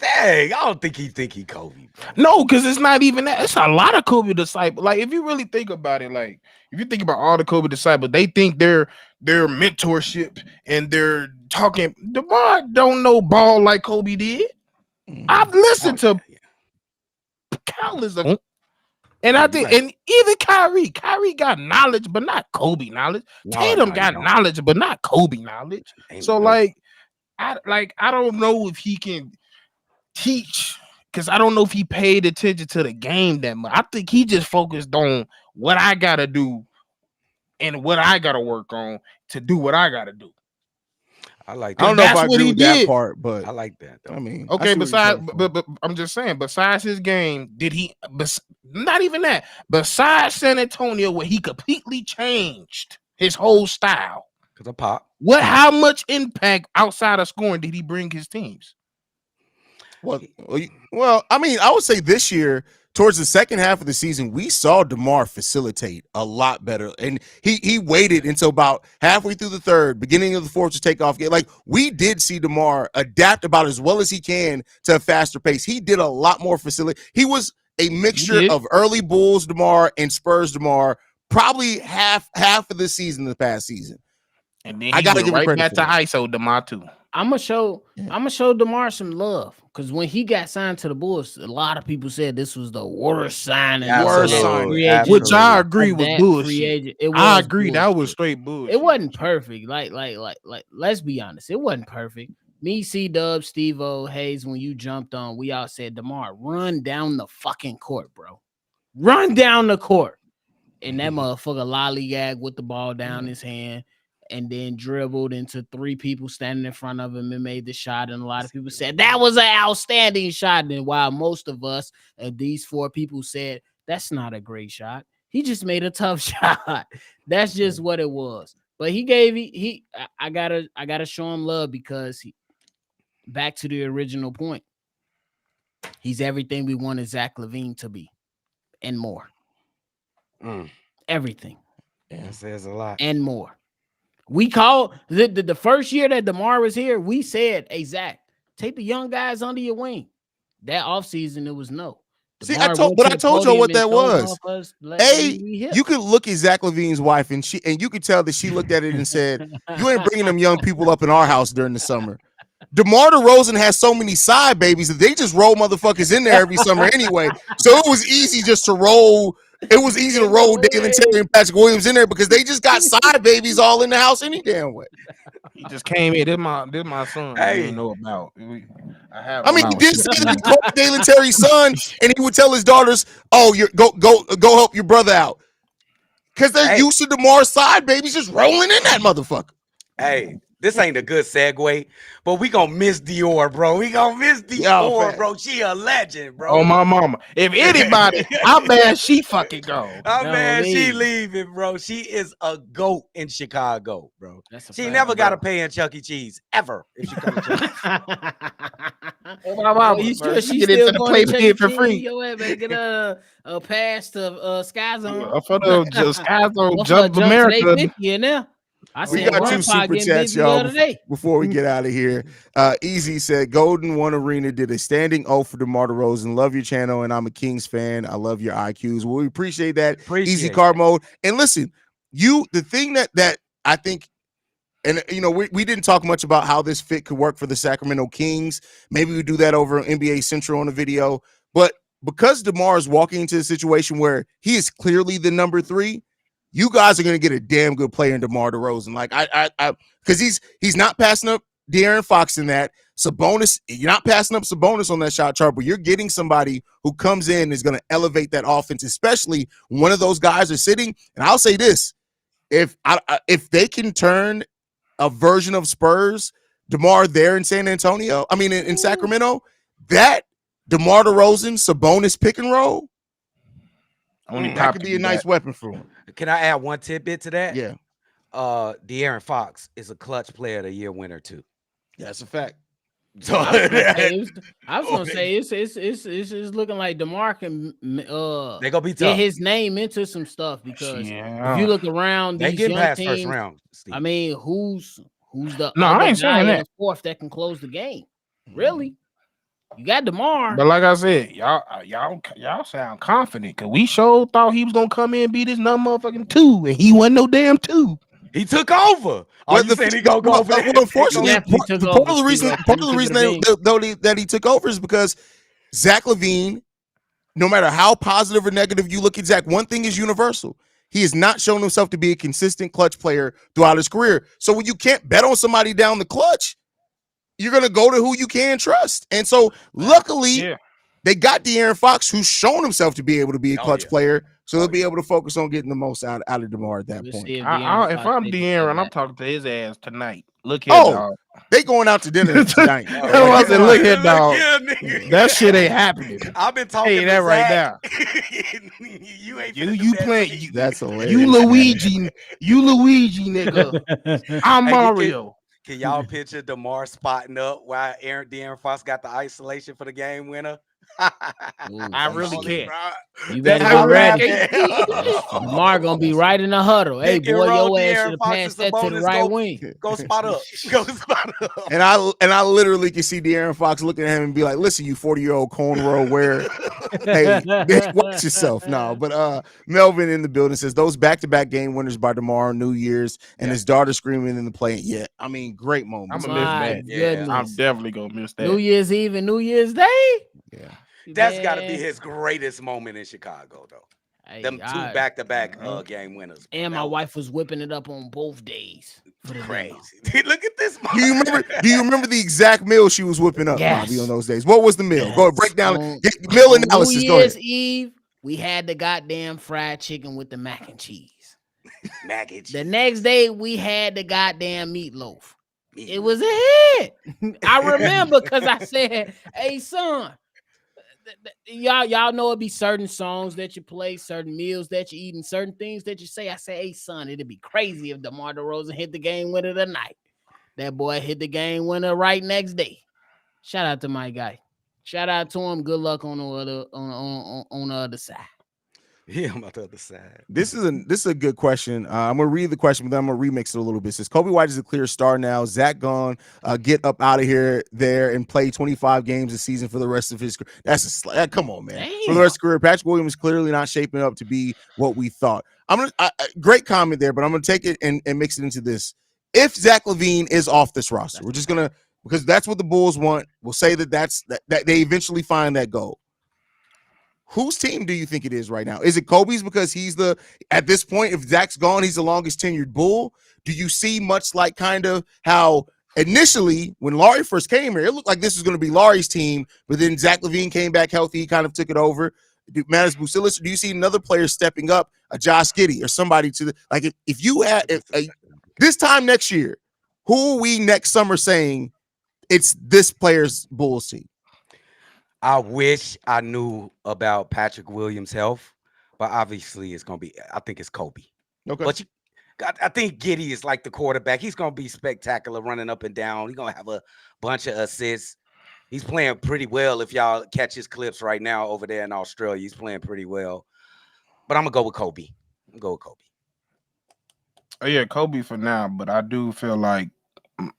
Dang, I don't think he Kobe, bro. No, because it's not even that. It's a lot of Kobe disciples. Like, if you really think about it, like if you think about all the Kobe disciples, they think their mentorship and they're talking. DeMar don't know ball like Kobe did. I've listened to countless of them. And I think, and even Kyrie got knowledge, but not Kobe knowledge. Tatum got knowledge, but not Kobe knowledge. So like, I don't know if he can teach, because I don't know if he paid attention to the game that much. I think he just focused on what I gotta do and what I gotta work on to do what I gotta do. I like that. I don't know if I agree with that part, but I like that though. I mean, okay, besides, but I'm just saying, besides his game, did he? Not even that. Besides San Antonio, where he completely changed his whole style, because of Pop. How much impact outside of scoring did he bring his teams? Well, I mean, I would say this year, towards the second half of the season, we saw DeMar facilitate a lot better, and he waited until about halfway through the third, beginning of the fourth to take off. Like, we did see DeMar adapt about as well as he can to a faster pace. He did a lot more facility. He was a mixture of early Bulls DeMar and Spurs DeMar, probably half of the season, the past season. And then I gotta give right back to ISO DeMar too. I'm gonna show DeMar some love, because when he got signed to the Bulls, a lot of people said this was the worst signing, which I agree with bullshit. I agree, bullshit. That was straight bullshit. It wasn't perfect. Like, let's be honest, it wasn't perfect. Me, C-Dub, Steve-O, Haize, when you jumped on, we all said, DeMar, run down the fucking court, bro. Run down the court. And that motherfucker lollygag with the ball down his hand, and then dribbled into three people standing in front of him and made the shot. And a lot of people said that was an outstanding shot. And while most of us, these four people, said that's not a great shot, he just made a tough shot. That's just what it was. But I gotta show him love, because back to the original point, he's everything we wanted Zach LaVine to be and more. Everything. That says a lot. And more. We called the first year that DeMar was here, we said, hey, Zach, take the young guys under your wing. That offseason, it was no. See, I told you what that was. You could look at Zach LaVine's wife, and you could tell that she looked at it and said, you ain't bringing them young people up in our house during the summer. DeMar DeRozan has so many side babies that they just roll motherfuckers in there every summer anyway. So it was easy just to roll. It was easy to roll Dalen Terry and Patrick Williams in there, because they just got side babies all in the house any damn way. He just came in. This my son. I didn't know about. He did say that he called Dalen Terry's son, and he would tell his daughters, "Oh, go help your brother out," because they're used to DeMar's side babies just rolling in that motherfucker. Hey, this ain't a good segue, but we gonna miss Dior, bro. We gonna miss Dior, bro. She a legend, bro. Oh, my mama. If anybody, I'm mad she fucking go. I'm mad she leaving, bro. She is a GOAT in Chicago, bro. She never got to pay in Chuck E. Cheese, ever, if she comes to Chuck. Oh, my mama. She get into the play pit for free. Yo, man, get a pass to Sky Zone. For the Sky Zone, Jump America. We got two super chats, y'all, before we get out of here. Easy said, Golden One Arena did a standing O for DeMar DeRozan. Love your channel, and I'm a Kings fan. I love your IQs. Well, we appreciate that. Easy card mode. And listen, the thing that I think And we didn't talk much about how this fit could work for the Sacramento Kings. Maybe we do that over NBA Central on the video. But because DeMar is walking into a situation where he is clearly the number 3, you guys are going to get a damn good player in DeMar DeRozan. Like because he's not passing up De'Aaron Fox in that. Sabonis, you're not passing up Sabonis on that shot chart, but you're getting somebody who comes in and is going to elevate that offense, especially when one of those guys are sitting. And I'll say this: if they can turn a version of Spurs, DeMar there in in Sacramento, that DeMar DeRozan, Sabonis pick and roll, that could be a nice weapon for him. Can I add one tidbit to that? Yeah. De'Aaron Fox is a clutch player of the year winner too. That's a fact. So I was gonna say it's looking like DeMar can they gonna be tough. get his name into some stuff because if you look around they these get young past teams, first round. Steve. I mean, who's the I ain't saying that. fourth that can close the game? Really? You got DeMar. But like I said, y'all sound confident because we sure thought he was gonna come in and be this motherfucking 2, and he wasn't no damn 2. He took over. Well, he gonna go over. Unfortunately, part of the reason that he took over is because Zach LaVine, no matter how positive or negative you look at Zach, one thing is universal. He has not shown himself to be a consistent clutch player throughout his career. So when you can't bet on somebody down the clutch, you're going to go to who you can trust. And so luckily, they got De'Aaron Fox, who's shown himself to be able to be a clutch player. So they'll be able to focus on getting the most out of DeMar at that point. If I'm De'Aaron, I'm talking to his ass tonight. Look here, dog. They going out to dinner tonight. I said, look here, dog. That shit ain't happening. I've been talking to that right now. you playing. That's hilarious. You Luigi, nigga. I'm Mario. Can y'all picture DeMar spotting up while De'Aaron Fox got the isolation for the game winner? I really can't. You better be ready. DeMar gonna be right in the huddle. Hey, boy, your ass should have passed that to the right wing. Go spot up. Go spot up. And I literally can see De'Aaron Fox looking at him and be like, "Listen, you 40-year-old cornrow wearer, hey, watch yourself." No, but Melvin in the building says those back-to-back game winners by DeMar on New Year's and his daughter screaming in the play. Yeah, I mean, great moment. I'm gonna miss that. Yeah, I'm definitely gonna miss that. New Year's Eve and New Year's Day. Yeah. That's got to be his greatest moment in Chicago, though. Hey, them 2 back-to-back game winners. And my wife was whipping it up on both days. Crazy. Look at this. Do you remember the exact meal she was whipping up, Bobby, on those days? What was the meal? Go break down meal analysis. New Year's Eve, we had the goddamn fried chicken with the mac and cheese. Mac and cheese. The next day, we had the goddamn meatloaf. It was a hit. I remember because I said, "Hey, son." Y'all know it be certain songs that you play, certain meals that you eat, and certain things that you say. I say, "Hey, son, it'd be crazy if DeMar DeRozan hit the game winner tonight." That boy hit the game winner right next day. Shout out to my guy. Shout out to him. Good luck on the other side. Yeah, I'm on the other side. This is a good question. I'm gonna read the question, but then I'm gonna remix it a little bit. It says Kobe White is a clear star now. Zach gone. Get up out of here, there, and play 25 games a season for the rest of his career. Come on, man. Damn. For the rest of his career, Patrick Williams is clearly not shaping up to be what we thought. Great comment there, but I'm gonna take it and mix it into this. If Zach LaVine is off this roster, we're just gonna, because that's what the Bulls want. We'll say that they eventually find that goal. Whose team do you think it is right now? Is it Kobe's because he's at this point, if Zach's gone, he's the longest tenured Bull? Do you see much like kind of how initially when Laurie first came here, it looked like this was going to be Laurie's team, but then Zach LaVine came back healthy, he kind of took it over. Manis Busilis, do you see another player stepping up, a Josh Giddy or somebody if you had this time next year, who are we next summer saying it's this player's Bulls team? I wish I knew about Patrick Williams' health, but obviously it's going to be, I think it's Kobe. Okay. But I think Giddy is like the quarterback. He's going to be spectacular running up and down. He's going to have a bunch of assists. He's playing pretty well. If y'all catch his clips right now over there in Australia, he's playing pretty well. But I'm going to go with Kobe. Oh, yeah, Kobe for now, but I do feel like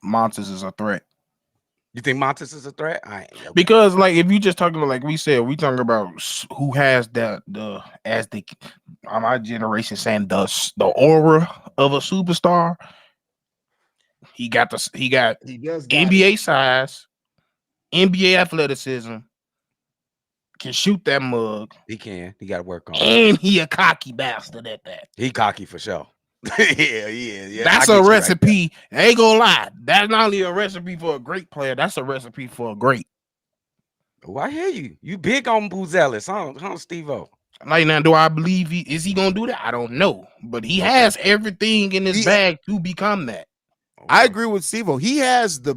Montes is a threat. You think Montes is a threat? Because like if you just talking about, like we said, we talking about who has my generation saying the aura of a superstar. He got He does got NBA size, NBA athleticism, can shoot that mug. He can. He got to work on it. And he a cocky bastard at that. He cocky for sure. yeah. That's a recipe. I ain't gonna lie. That's not only a recipe for a great player, that's a recipe for a great. Oh, I hear you. You big on Buzelis, huh, Steve-O? Like, now, do I believe is he gonna do that? I don't know, but he has everything in his bag to become that. I agree with Steve-O. He has the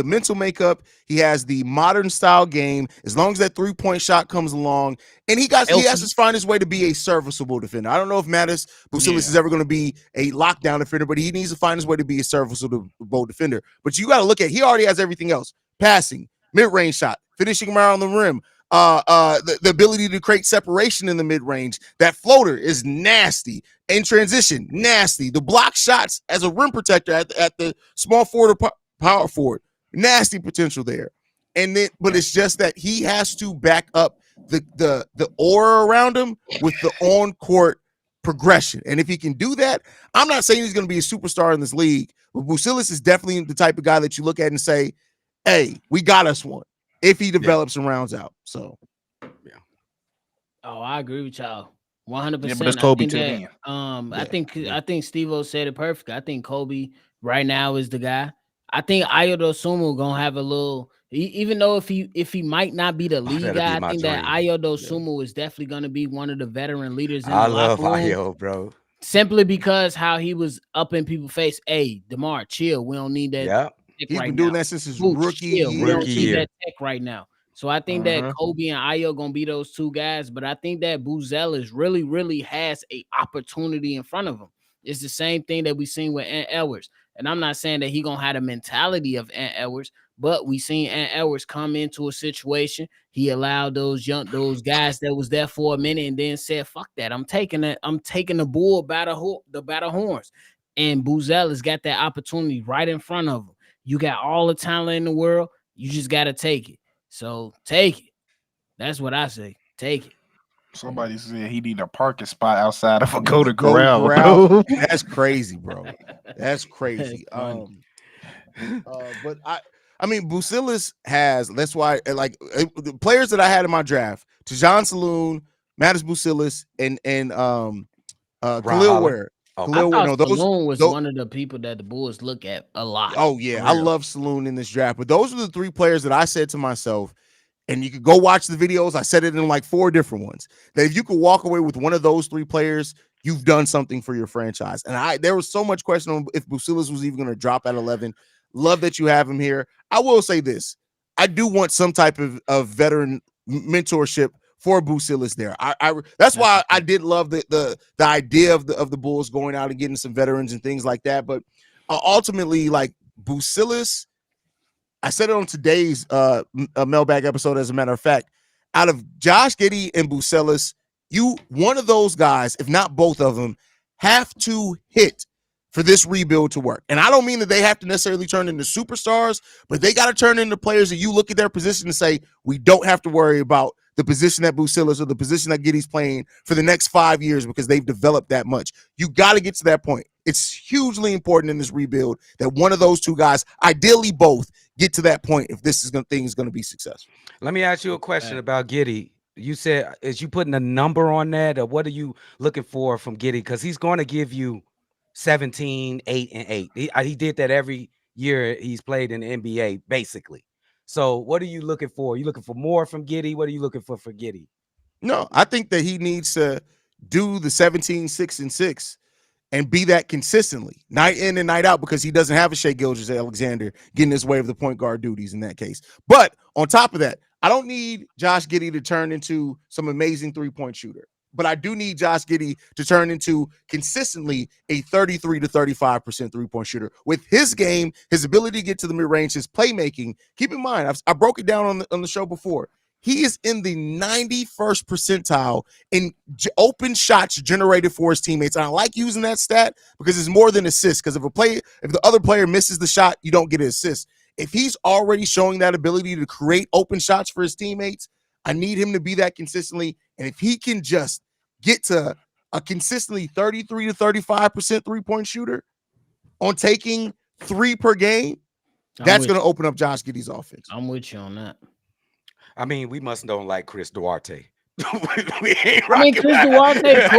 mental makeup. He has the modern style game. As long as that 3-point shot comes along, and he has to find his way to be a serviceable defender. I don't know if Mattis Buzelis is ever going to be a lockdown defender, but he needs to find his way to be a serviceable defender. But you got to look at, he already has everything else: passing, mid-range shot, finishing around the rim, the ability to create separation in the mid-range. That floater is nasty. In transition, nasty. The block shots as a rim protector at the small forward or power forward, nasty potential there. And then, but it's just that he has to back up the aura around him with the on-court progression. And if he can do that, I'm not saying he's going to be a superstar in this league, but Buzelis is definitely the type of guy that you look at and say, hey, we got us one, if he develops and rounds out. So, yeah. Oh, I agree with y'all 100%. Yeah, but it's Kobe too. I think Steve-O said it perfectly. I think Kobe right now is the guy. I think Ayo Dosunmu gonna have a little, even though if he might not be the lead guy, I think that Ayo Dosunmu is definitely gonna be one of the veteran leaders in the locker room. Ayo, bro. Simply because how he was up in people's face. Hey, DeMar, chill. We don't need that. Yeah, he's been doing that since his rookie year. We don't need that tech right now. So I think that Kobe and Ayo gonna be those two guys, but I think that Buzelis really has a opportunity in front of him. It's the same thing that we seen with Ant Edwards. And I'm not saying that he gonna have the mentality of Ant Edwards, but we seen Ant Edwards come into a situation. He allowed those guys that was there for a minute and then said, "Fuck that! I'm taking the bull by the horns." And Buzelis got that opportunity right in front of him. You got all the talent in the world. You just gotta take it. So take it. That's what I say. Take it. Somebody said he need a parking spot outside of a Golden Corral. That's crazy, bro. That's crazy. But I mean, Buzelis has. That's why, like, the players that I had in my draft: Tajon Saloon, Mattis Buzelis, and Khalil Ware. Saloon was one of the people that the Bulls look at a lot. Oh yeah, I love Saloon in this draft. But those are the three players that I said to myself, and you could go watch the videos. I said it in like 4 different ones. That if you could walk away with one of those 3 players, you've done something for your franchise. And there was so much question on if Buzelis was even going to drop at 11. Love that you have him here. I will say this: I do want some type of veteran mentorship for Buzelis there. That's why I did love the idea of the Bulls going out and getting some veterans and things like that. But ultimately, like, Buzelis, I said it on today's mailbag episode, as a matter of fact, out of Josh Giddy and Buzelis, one of those guys, if not both of them, have to hit for this rebuild to work. And I don't mean that they have to necessarily turn into superstars, but they got to turn into players that you look at their position and say, we don't have to worry about the position that Buzelis or the position that Giddy's playing for the next 5 years because they've developed that much. You got to get to that point. It's hugely important in this rebuild that one of those two guys, ideally both, get to that point if this thing is going to be successful. Let me ask you a question about Giddy. You said, is you putting a number on that, or what are you looking for from Giddy? Because he's going to give you 17, 8, and 8. He did that every year he's played in the NBA, basically. So what are you looking for? Are you looking for more from Giddy? What are you looking for Giddy? No, I think that he needs to do the 17, 6, and 6 and be that consistently, night in and night out, because he doesn't have a Shai Gilgeous-Alexander getting his way of the point guard duties in that case. But on top of that, I don't need Josh Giddy to turn into some amazing 3-point shooter. But I do need Josh Giddy to turn into consistently a 33 to 35% 3-point shooter. With his game, his ability to get to the mid-range, his playmaking, keep in mind, I broke it down on the show before. He is in the 91st percentile in open shots generated for his teammates. And I like using that stat because it's more than assists. Because if the other player misses the shot, you don't get an assist. If he's already showing that ability to create open shots for his teammates, I need him to be that consistently. And if he can just get to a consistently 33 to 35% 3-point shooter on taking 3 per game, that's going to open up Josh Giddy's offense. I'm with you on that. I mean, we must don't like Chris Duarte. we ain't I mean, Chris Duarte,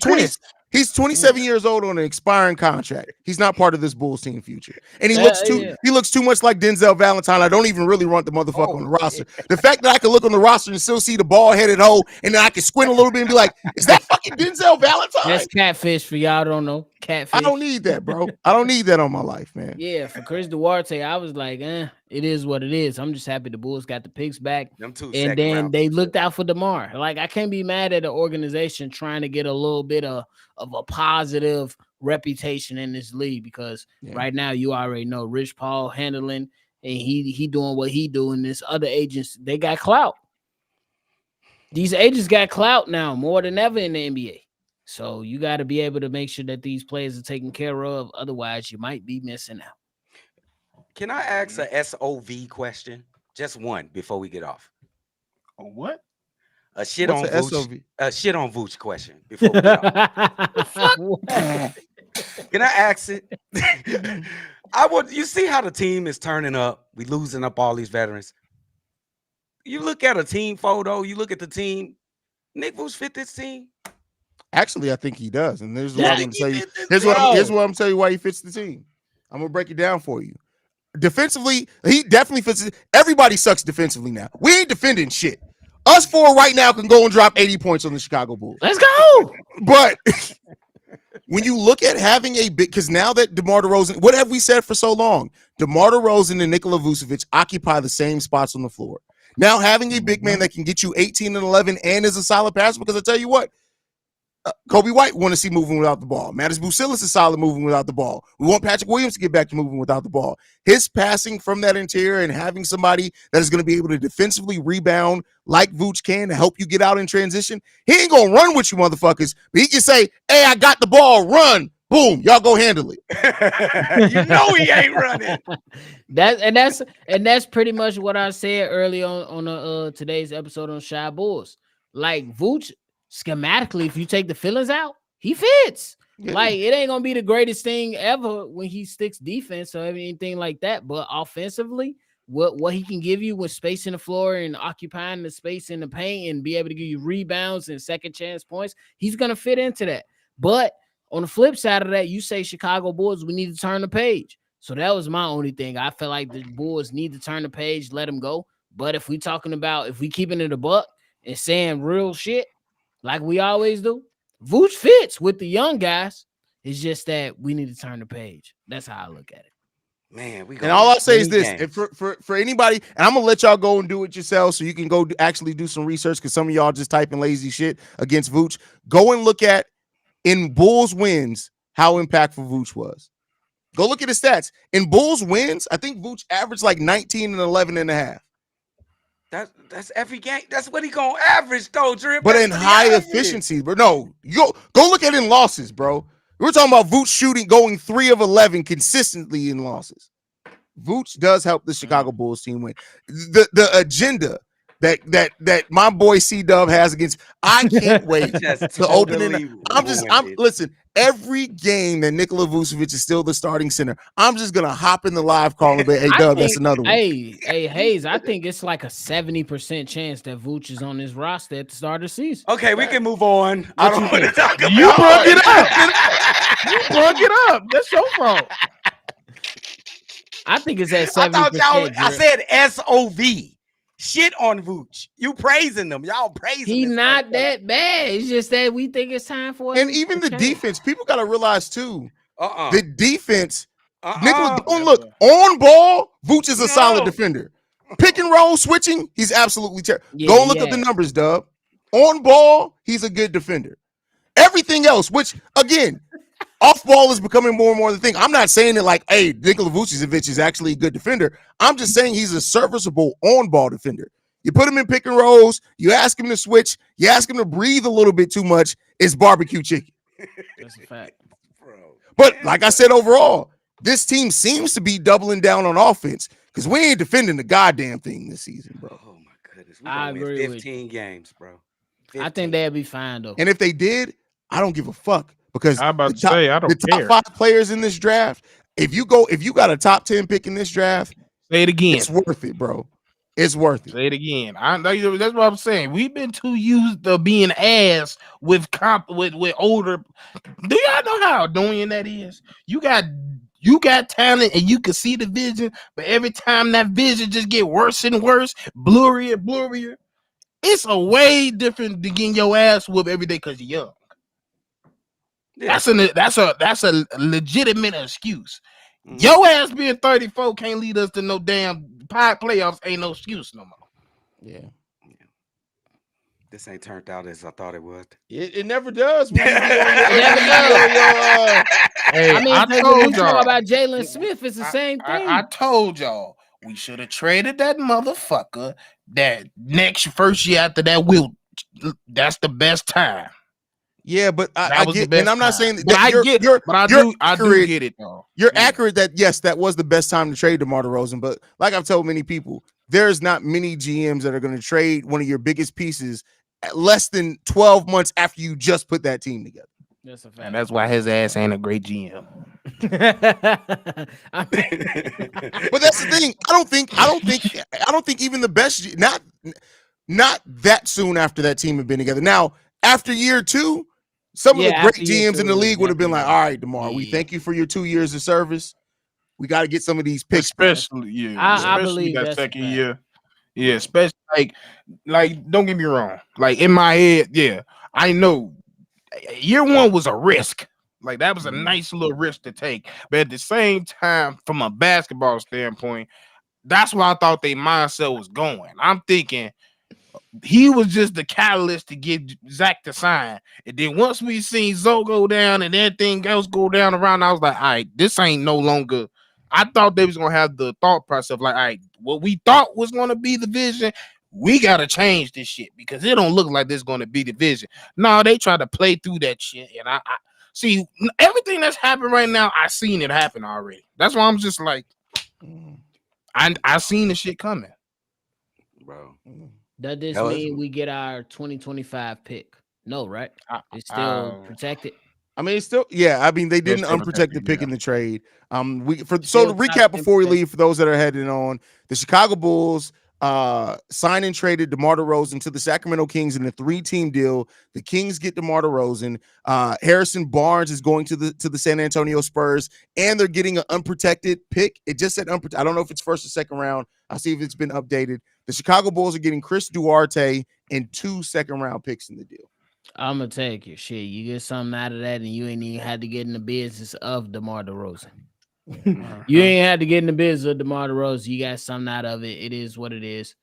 cool. He's 27 years old on an expiring contract. He's not part of this Bulls team future. And he looks too much like Denzel Valentine. I don't even really want the motherfucker on the roster. The fact that I can look on the roster and still see the bald-headed hoe, and then I can squint a little bit and be like, is that fucking Denzel Valentine? That's catfish for y'all don't know. Catfish. I don't need that, bro. I don't need that on my life, man. Yeah, for Chris Duarte, I was like, it is what it is. I'm just happy the Bulls got the picks back. And then they looked out for DeMar. Like, I can't be mad at the organization trying to get a little bit of a positive reputation in this league, because right now you already know Rich Paul handling, and he doing what he doing. This other agents, they got clout. These agents got clout now more than ever in the NBA. So you got to be able to make sure that these players are taken care of. Otherwise, you might be missing out. Can I ask a SOV question? Just one before we get off. A what? A shit on Vooch. A shit on Vooch question before we get off. Can I ask it? You see how the team is turning up. We losing up all these veterans. You look at a team photo. You look at the team. Nick Vooch fit this team. Actually, I think he does, and here's what I'm going to tell you. Here's what I'm going to tell you why he fits the team. I'm going to break it down for you. Defensively, he definitely fits it. Everybody sucks defensively now. We ain't defending shit. Us 4 right now can go and drop 80 points on the Chicago Bulls. Let's go. But when you look at having a big, because now that DeMar DeRozan, what have we said for so long? DeMar DeRozan and Nikola Vucevic occupy the same spots on the floor. Now having a big man that can get you 18 and 11 and is a solid passer, because I tell you what, Kobe White want to see moving without the ball. Mattis Bucilis is solid moving without the ball. We want Patrick Williams to get back to moving without the ball. His passing from that interior and having somebody that is going to be able to defensively rebound like Vooch can to help you get out in transition. He ain't going to run with you motherfuckers, but he can say, hey, I got the ball, run. Boom, y'all go handle it. You know he ain't running. That's pretty much what I said early on today's episode on Shy Bulls. Like Vooch, schematically, if you take the feelings out, he fits. Yeah. Like, it ain't gonna be the greatest thing ever when he sticks defense or anything like that. But offensively, what he can give you with space in the floor and occupying the space in the paint and be able to give you rebounds and second chance points, he's gonna fit into that. But on the flip side of that, you say Chicago Bulls, we need to turn the page. So that was my only thing. I feel like the Bulls need to turn the page, let him go. But if we keeping it a buck and saying real shit, like we always do, Vooch fits with the young guys. It's just that we need to turn the page. That's how I look at it. Man, and all I'll say is this: if for anybody, and I'm gonna let y'all go and do it yourself, so you can go actually do some research, because some of y'all just typing lazy shit against Vooch. Go and look at in Bulls wins how impactful Vooch was. Go look at his stats in Bulls wins. I think Vooch averaged like 19 and 11 and a half. That's every game. That's what he gonna average though, Drip. But in high efficiency, bro. No, you go look at it in losses, bro. We're talking about Vooch going 3 of 11 consistently in losses. Vooch does help the Chicago Bulls team win. The agenda that my boy C-Dub has against, I can't wait to open it. Listen, every game that Nikola Vucevic is still the starting center, I'm just gonna hop in the live call and be, hey Dub, that's another one. Hey Haize, I think it's like a 70% chance that Vooch is on this roster at the start of the season. Okay, we can move on. I don't want to talk about you brought it up. You brought it up. That's your fault. I think it's at 70%. I said SOV. Shit on Vooch. You praising them. Y'all praising He's not that bad. It's just that we think it's time for it. And even the defense, people got to realize too, the defense, Nicholas, don't look, on ball, Vooch is a solid defender. Pick and roll, switching, he's absolutely terrible. Go and look up the numbers, Dub. On ball, he's a good defender. Everything else, which, again, off ball is becoming more and more the thing. I'm not saying it like, hey, Nikola Vucevic is actually a good defender. I'm just saying he's a serviceable on-ball defender. You put him in pick and rolls, you ask him to switch, you ask him to breathe a little bit too much, it's barbecue chicken. That's a fact. But like I said, overall, this team seems to be doubling down on offense, because we ain't defending the goddamn thing this season, bro. Oh, my goodness. I agree with 15 games, bro. 15. I think they'll be fine, though. And if they did, I don't give a fuck. Because I'm about to say, I don't care. The top 5 players in this draft, if you got a top 10 pick in this draft, Say it again. it's worth it, bro. It's worth it. Say it again. That's what I'm saying. We've been too used to being ass with older. Do y'all know how annoying that is? You got talent and you can see the vision, but every time that vision just get worse and worse, blurrier. It's a way different than getting your ass whooped every day because you're young. Yeah. That's a legitimate excuse. Your ass being 34 can't lead us to no damn playoffs. Ain't no excuse no more. Yeah. This ain't turned out as I thought it would. It never does. Hey, I mean, when we talk about Jalen Smith, it's the same thing. I told y'all we should have traded that motherfucker. That first year after that, that's the best time. Yeah, but I get, and I'm not saying that I do get it though. You're accurate that yes, that was the best time to trade DeMar DeRozan, but like I've told many people, there's not many GMs that are going to trade one of your biggest pieces at less than 12 months after you just put that team together. That's a fact. And that's why his ass ain't a great GM. But that's the thing. I don't think even the best, not that soon after that team had been together. Now, after year 2, some of the great GMs in the league would have been like, all right, DeMar, we thank you for your 2 years of service. We got to get some of these picks. Especially that second year. Yeah, especially like don't get me wrong. Like in my head, yeah, I know year 1 was a risk. Like that was a nice little risk to take. But at the same time, from a basketball standpoint, that's where I thought their mindset was going. I'm thinking he was just the catalyst to get Zach to sign. And then once we seen Zoe go down and everything else go down around, I was like, all right, this ain't no longer. I thought they was going to have the thought process of like, all right, what we thought was going to be the vision, we got to change this shit because it don't look like this going to be the vision. No, they try to play through that shit. And I see everything that's happening right now, I seen it happen already. That's why I'm just like, I seen the shit coming. Bro. Does this mean we get our 2025 pick? No, right? It's still protected. I mean, it's still, yeah. I mean, they didn't unprotect the pick in the trade. To recap before we leave, for those that are heading on, the Chicago Bulls signed and traded DeMar DeRozan to the Sacramento Kings in a 3-team deal. The Kings get DeMar DeRozan. Harrison Barnes is going to the San Antonio Spurs, and they're getting an unprotected pick. It just said unprotected. I don't know if it's first or second round. I'll see if it's been updated. The Chicago Bulls are getting Chris Duarte and 2 second-round picks in the deal. I'm gonna take your shit. You get something out of that, and you ain't even had to get in the business of DeMar DeRozan. You ain't had to get in the business of DeMar DeRozan. You got something out of it. It is what it is.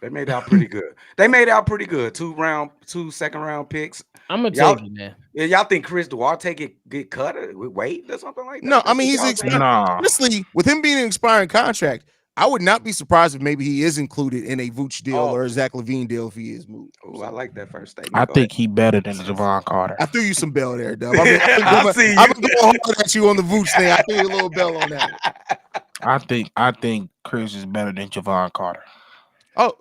They made out pretty good. 2 second-round picks. I'm gonna take it, man. Yeah, y'all think Chris Duarte get cut with weight or something like that? No, I mean honestly, with him being an expiring contract, I would not be surprised if maybe he is included in a Vooch deal or a Zach LaVine deal if he is moved. Oh, I like that first statement. I think he better than Javon Carter. I threw you some bell there, Dub. I've been going hard at you on the Vooch thing. I threw you a little bell on that. I think Chris is better than Javon Carter. Oh,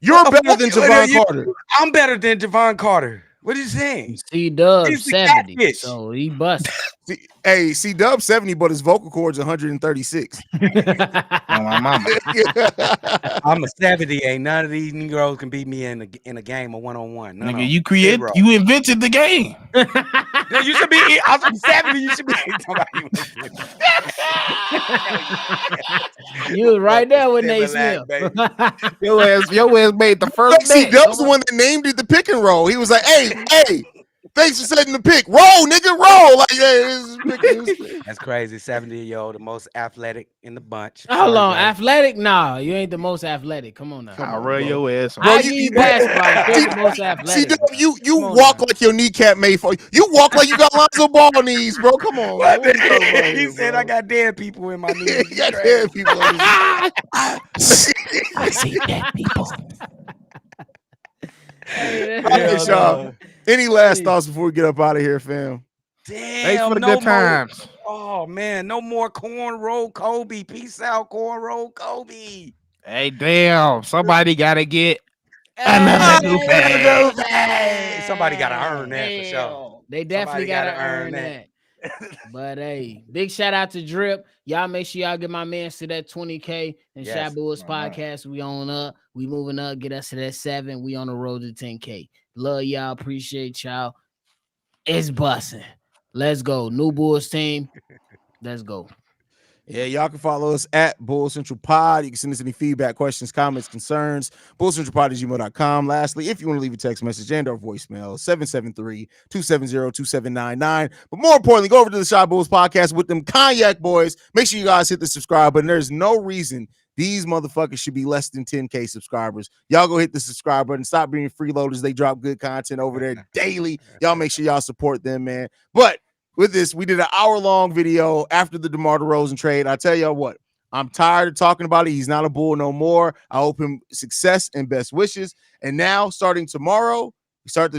you're better than Javon Carter. I'm better than Javon Carter. What are you saying? C-Dub 70, so he busted. Hey, C-Dub 70, but his vocal cords 136. Mama. I'm a 70. Ain't none of these Negroes can beat me in a game of one-on-one. Nigga, you invented the game. You should be. I'm 70. You should be. You was right there with Nate Smith. Your ass made the first. C-Dub's the one that named it the pick and roll. He was like, hey. Thanks for setting the pick. Roll, nigga, roll. Like, yeah, that's crazy. 70-year-old, the most athletic in the bunch. How long? Athletic? Nah, you ain't the most athletic. Come on now. I'll run your ass. I need basketball. You're the most athletic. You walk like your kneecap made for you. You walk like you got Lonzo Ball knees, bro. Come on. Man. He said, I got dead people in my knees. You got dead people in his I see dead people. Hey, y'all. Any last thoughts before we get up out of here, fam? Damn, thanks for the good times. Oh man, no more cornrow Kobe. Peace out, cornrow Kobe. Hey, damn, somebody gotta get another Somebody gotta earn that for sure. They definitely gotta earn that. But hey, big shout out to Drip. Y'all make sure y'all get my man to that 20K and Yes. Shot Bulls podcast. We on up. We moving up. Get us to that 7. We on the road to 10K. Love y'all. Appreciate y'all. It's busting. Let's go. New Bulls team. Let's go. Yeah, y'all can follow us at Bull Central Pod. You can send us any feedback, questions, comments, concerns. BullCentralPod@gmail.com. Lastly, if you want to leave a text message and or voicemail, 773-270-2799. But more importantly, go over to the Shot Bulls podcast with them Cognac boys. Make sure you guys hit the subscribe button. There's no reason these motherfuckers should be less than 10K subscribers. Y'all go hit the subscribe button. Stop being freeloaders. They drop good content over there daily. Y'all make sure y'all support them, man. But with this, we did an hour-long video after the DeMar DeRozan trade. I tell y'all what, I'm tired of talking about it. He's not a Bull no more. I hope him success and best wishes. And now, starting tomorrow, we start the